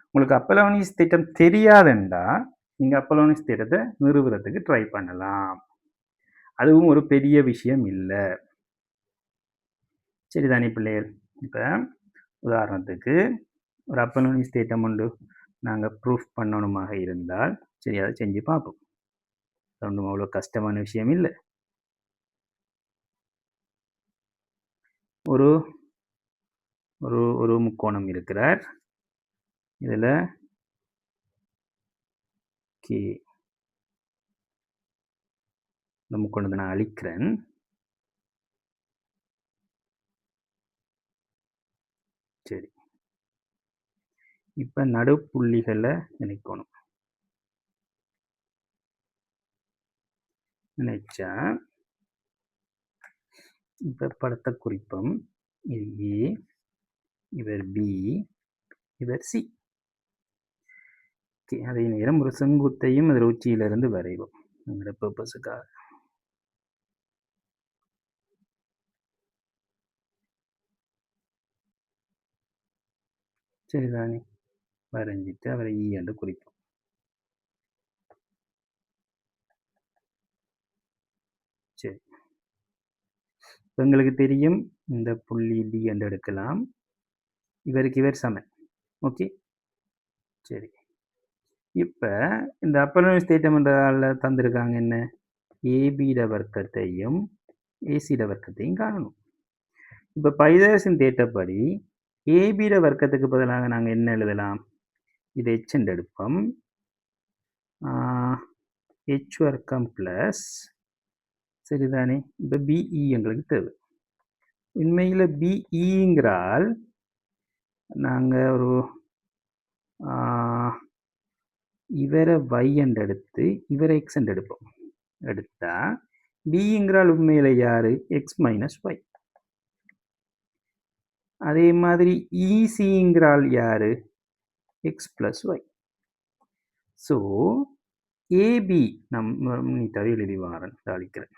உங்களுக்கு அப்பலோனியஸ் திட்டம் தெரியாதுண்டா நீங்கள் அப்பலோனியஸ் திட்டத்தை நிறுவுறதுக்கு ட்ரை பண்ணலாம். அதுவும் ஒரு பெரிய விஷயம் இல்லை. சரிதானே பிள்ளைகள்? இப்போ உதாரணத்துக்கு ஒரு அப்பலோனியஸ் திட்டம் ஒன்று நாங்கள் ப்ரூஃப் பண்ணணுமாக இருந்தால் சரி அதை செஞ்சு பார்ப்போம். ஒன்றும் அவ்வளோ கஷ்டமான விஷயம் இல்லை. ஒரு ஒரு ஒரு முக்கோணம் இருக்கிறார். இதில் கே இந்த முக்கோணத்தை நான் அழிக்கிறேன். சரி, இப்போ நடுப்புள்ளிகளை நினைக்கணும். நினைச்சா இப்போ படத்தை குறிப்போம். இது ஏ, இவர் பி, இவர் சி. அதே நேரம் ஒரு செங்குத்தையும் அதில் உச்சியிலிருந்து வரைவோம் எங்களோட பர்பஸுக்காக. சரிதானே? வரைஞ்சிட்டு அவரை ஈ என்று குறிப்போம். சரி, எங்களுக்கு தெரியும் இந்த புள்ளி டி என்று எடுக்கலாம். இவருக்கு இவர் சமன். ஓகே, சரி. இப்போ இந்த அப்பலோனியஸ் தேற்றம் என்றால் தந்திருக்காங்க என்ன? ஏபிட வர்க்கத்தையும் ஏசிட வர்க்கத்தையும் காணணும். இப்போ பைதகரசின் தேற்றப்படி ஏபிட வர்க்கத்துக்கு பதிலாக நாங்கள் என்ன எழுதலாம்? இது ஹெச் என்று எடுப்போம். ஹெச் வர்க்கம் பிளஸ் சரிதானே? இப்போ பிஇ எங்களுக்கு தேவை. உண்மையில் பிஇங்கிறால் நாங்கள் ஒரு இவரை y என்று எடுத்து இவரை x என்று எடுப்போம். எடுத்தா பிங்கிறால் உண்மையில யாரு? X minus y. அதே மாதிரி இசிங்கிறால் யாரு? X plus y. So A B நீட்டாக எழுதி வாரன் அழிக்கிறேன்.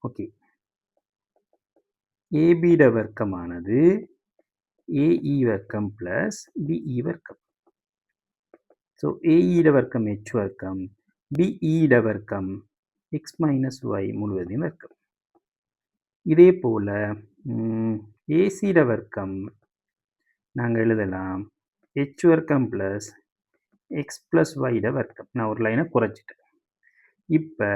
ஓகே, ஏபிட வர்க்கமானது ஏஇ வர்க்கம் பிளஸ் பிஇ வர்க்கம். ஸோ ஏஇட வர்க்கம் ஹெச் வர்க்கம், பிஇட வர்க்கம் எக்ஸ் மைனஸ் ஒய் முழுவதையும் வர்க்கம். இதே போல் ஏசிட வர்க்கம் நாங்கள் எழுதலாம் ஹெச் வர்க்கம் பிளஸ் எக்ஸ் பிளஸ் ஒய்ட வர்க்கம். நான் ஒரு லைனை குறைச்சிட்டேன். இப்போ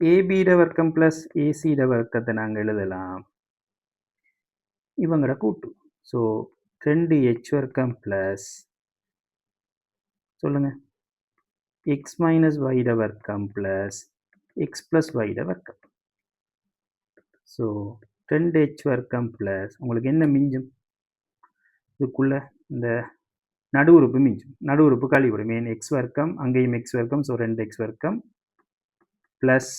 ஏபிட வர்க்கம் பிளஸ் ஏசிட வர்க்கத்தை நாங்கள் எழுதலாம் இவங்களோட கூட்டு. ஸோ 2 ஹெச் வர்க்கம் பிளஸ் சொல்லுங்க எக்ஸ் மைனஸ் ஒய்ட வர்க்கம் பிளஸ் எக்ஸ் பிளஸ் ஒய்ட வர்க்கம். ஸோ 2 ஹெச் வர்க்கம் பிளஸ் உங்களுக்கு என்ன மிஞ்சும்? இதுக்குள்ள இந்த நடு உறுப்பு மிஞ்சும். நடு உறுப்பு கழிவிடும். ஏன் எக்ஸ் வர்க்கம், அங்கேயும் எக்ஸ் வர்க்கம். ஸோ 2 எக்ஸ் வர்க்கம் ப்ளஸ்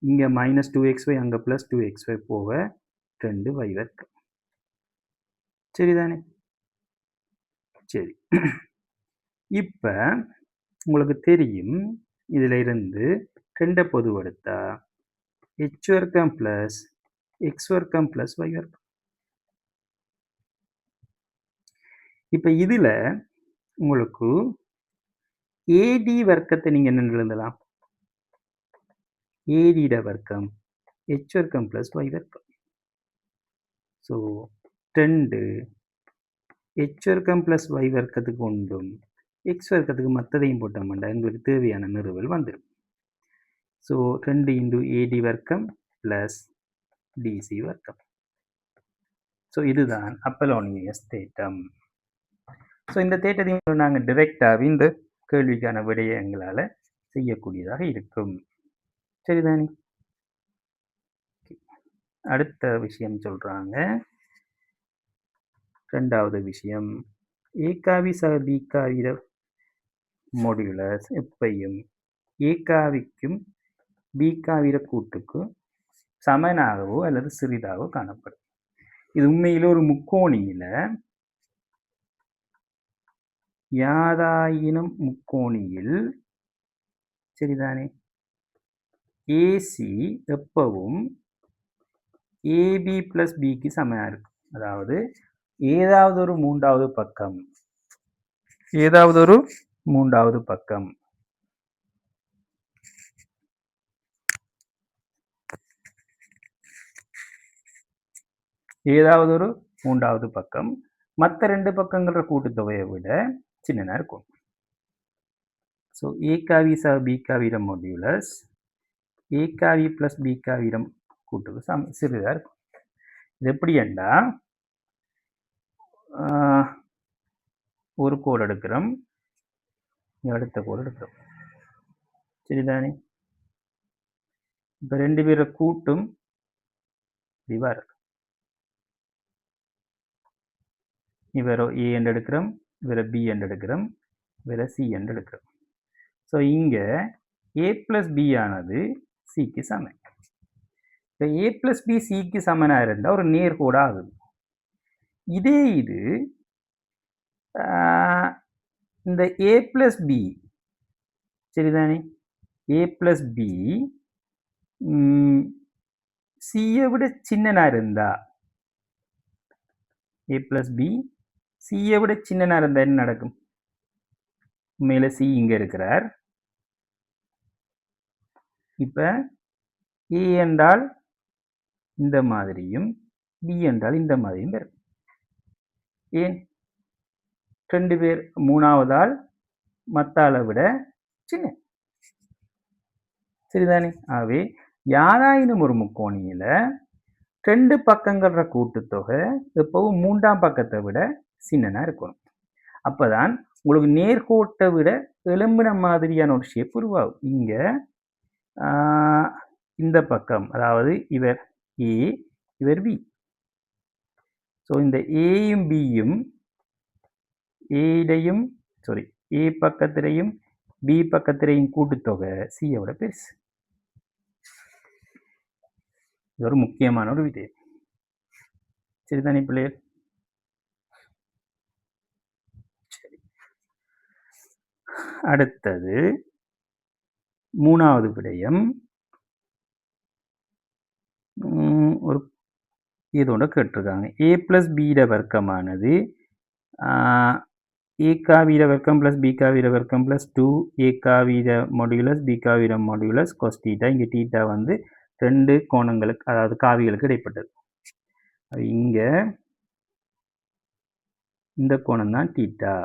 இங்கே மைனஸ் 2xy, அங்கே ப்ளஸ் 2xy போக 2y வர்க்கம். சரிதானே? சரி, இப்போ உங்களுக்கு தெரியும் இதில் இருந்து 2 பொதுவெடுத்தா ஹெச் வர்க்கம் ப்ளஸ் எக்ஸ் வர்க்கம் ப்ளஸ் ஒய் வர்க்கம். இப்போ இதில் உங்களுக்கு ஏடி வர்க்கத்தை நீங்கள் என்ன எழுதலாம்? ஏடிட வர்க்கம் ஹெச் வர்க்கம் ப்ளஸ் ஒய் வர்க்கம். ஸோ 2 h வர்க்கம் ப்ளஸ் y வர்க்கத்துக்கு ஒன்றும் x வர்க்கத்துக்கு மற்றதையும் போட்டோம்னா எங்களுக்கு தேவையான நிறுவல் வந்துடும். ஸோ 2 இன்டு ஏடி வர்க்கம் ப்ளஸ் டிசி வர்க்கம். ஸோ இதுதான் அப்பலோனியஸ் தேற்றம். ஸோ இந்த தேற்றத்தையும் நாங்கள் டிரெக்டாக இந்த கேள்விக்கான விடையை எங்களால் செய்யக்கூடியதாக இருக்கும். சரிதானே? அடுத்த விஷயம் சொல்றாங்க. ரெண்டாவது விஷயம், ஏகாவி சக பீகாவிர மாடுலஸ் எப்பையும் ஏகாவிக்கும் பீகாவிர கூட்டுக்கும் சமனாகவோ அல்லது சிறிதாகவோ காணப்படும். இது உண்மையில் ஒரு முக்கோணியில யாதாயினும் முக்கோணியில் சரிதானே ஏசி எப்பவும் ஏபி பிளஸ் பிக்கு சமனா இருக்கும். அதாவது ஏதாவது ஒரு மூன்றாவது பக்கம் ஏதாவது ஒரு மூன்றாவது பக்கம் மற்ற ரெண்டு பக்கங்கள கூட்டுத்தொகையை விட சின்னனா இருக்கும். ஸோ ஏகாவி சக பீகாவிடம் மாடுலஸ் ஏகாவி பிளஸ் பீகாவிடம் கூட்டுக்கு சிறிதா இருக்கும். இது எப்படி என்றா ஒரு கோடு எடுக்கிறோம், அடுத்த கோடு எடுக்கிறோம். சரிதானே? இப்போ ரெண்டு பேரை கூட்டும் இதுவா இருக்கு. இவரை ஏ என்று எடுக்கிறோம், இவரை பி என்று எடுக்கிறோம், இவரை சி என்று எடுக்கிறோம். ஸோ இங்கே ஏ பிளஸ் பி ஆனது சிக்கு சமன். இப்போ ஏ பிளஸ் பி சிக்கு சமனாக இருந்தால் ஒரு நேர்கோடு ஆகுது. இதே இது இந்த ஏ பிளஸ் பி சரிதானே ஏ பிளஸ் பி சியை விட சின்னனா இருந்தா ஏ பிளஸ் பி சியை விட சின்னனா இருந்தா என்ன நடக்கும்? உண்மையில சி இங்க இருக்கிறார். இப்ப ஏ என்றால் இந்த மாதிரியும் பி என்றால் இந்த மாதிரியும் வரும். ஏன்? ரெண்டு பேர் மூணாவதால் மத்தாளை விட சின்ன. சரிதானே? ஆகவே யாராயினும் ஒரு முக்கோணியில ரெண்டு பக்கங்கள கூட்டுத்தொகை எப்பவும் மூன்றாம் பக்கத்தை விட சின்னனா இருக்கணும். அப்பதான் உங்களுக்கு நேர்கோட்டை விட எலும்பின மாதிரியான ஒரு ஷேப் உருவாகும். இங்க இந்த பக்கம் அதாவது இவர் ஏ இவர் பி. ஸோ இந்த ஏயும் பியும் ஏடையும் ஏ பக்கத்திலையும் பி பக்கத்திலையும் கூட்டுத்தொகை சியோட பெருசு. இது ஒரு முக்கியமான ஒரு விடயம். சரிதானே பிள்ளைகள்? சரி, அடுத்தது மூணாவது விடயம். ஒரு இதோட கேட்டிருக்காங்க. ஏ பிளஸ் பிட வர்க்கமானது ஏகாவிர வர்க்கம் பிளஸ் பிகாவிர வர்க்கம் பிளஸ் 2 ஏகாவிர மாடுலஸ் பிகாவிர மாடுலஸ் கொஸ் தீட்டா. இங்கே தீட்டா வந்து ரெண்டு கோணங்களுக்கு அதாவது காவிகளுக்கு இடைப்பட்டது. இங்க இந்த கோணம் தான் தீட்டா.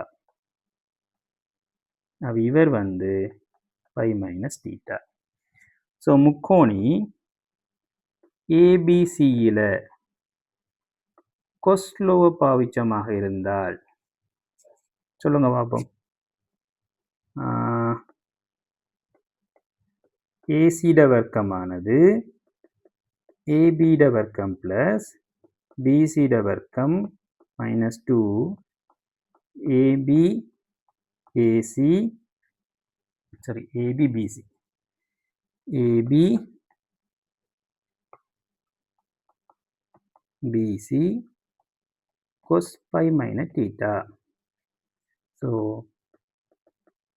இவர் வந்து பை மைனஸ் தீட்டா. ஸோ முக்கோணி ஏபிசியில கொஸ்லோவ பாவிச்சமாக இருந்தால் சொல்லுங்க பார்ப்போம். ஏசிட வர்க்கமானது ஏபிட வர்க்கம் பிளஸ் பிசிட வர்க்கம் minus 2 A B A C A B B C A B B C cos pi minus theta. So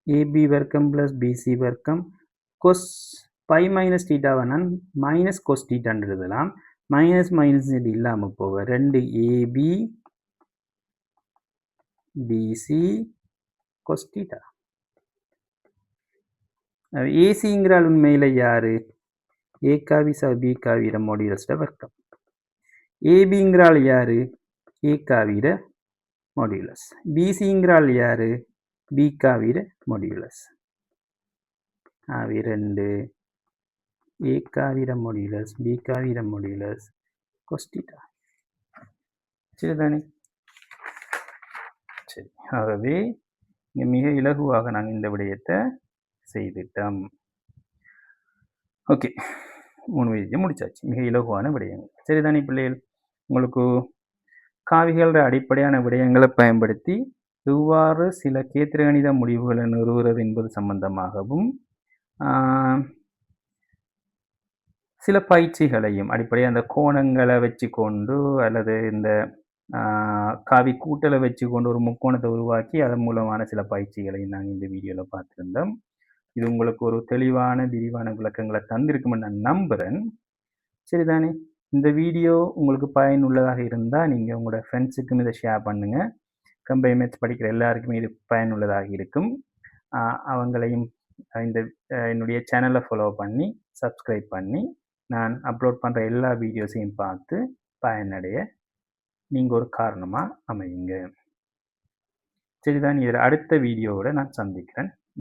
AB வர்க்கம் plus BC வர்க்கம் cos pi minus theta வனால் minus cos theta எழுதலாம். மைனஸ் மைனஸ் இது இல்லாம போக 2 AB BC cos theta. ஏசிங்கிறால் உண்மையில யாரு? ஏகாவி ச பீகாவிர மாடுலஸ் வர்க்கம். ஏபிங்கிறால் யாரு? ஏகாவிர மாடுலஸ். பிசிங்கிறாள் யாரு? பிகாவிட மாடுலஸ். ஆவி 2 ஏகாவிட மாடுலஸ் பிகாவிட மாடுலஸ் கொஸ்டிட்டா. சரிதானே? சரி. ஆகவே இங்க மிக இலகுவாக நாங்கள் இந்த விடயத்தை செய்துட்டோம். ஓகே, 3 விடயத்தை முடிச்சாச்சு. மிக இலகுவான விடயங்கள். சரிதானே பிள்ளைகள்? உங்களுக்கு காவிகளோட அடிப்படையான விடயங்களை பயன்படுத்தி எவ்வாறு சில கேத்திரகணித முடிவுகளை நிறுவுறது என்பது சம்பந்தமாகவும் சில பயிற்சிகளையும் அடிப்படையாக அந்த கோணங்களை வச்சு கொண்டு அல்லது இந்த காவி கூட்டலை வச்சு கொண்டு ஒரு முக்கோணத்தை உருவாக்கி அதன் மூலமான சில பயிற்சிகளையும் நாங்கள் இந்த வீடியோவில் பார்த்துருந்தோம். இது உங்களுக்கு ஒரு தெளிவான விரிவான விளக்கங்களை தந்திருக்குமென்னு நான் நம்புகிறேன். சரிதானே? இந்த வீடியோ உங்களுக்கு பயனுள்ளதாக இருந்தால் நீங்கள் உங்களோட ஃப்ரெண்ட்ஸுக்கும் இதை ஷேர் பண்ணுங்கள். கம்பைன் மேத்ஸ் படிக்கிற எல்லாருக்குமே இது பயனுள்ளதாக இருக்கும். அவங்களையும் இந்த என்னுடைய சேனலை ஃபாலோ பண்ணி சப்ஸ்கிரைப் பண்ணி நான் அப்லோட் பண்ணுற எல்லா வீடியோஸையும் பார்த்து பயனடைய நீங்கள் ஒரு காரணமாக அமையுங்க. சரிதான், இதில் அடுத்த வீடியோவோட நான் சந்திக்கிறேன்.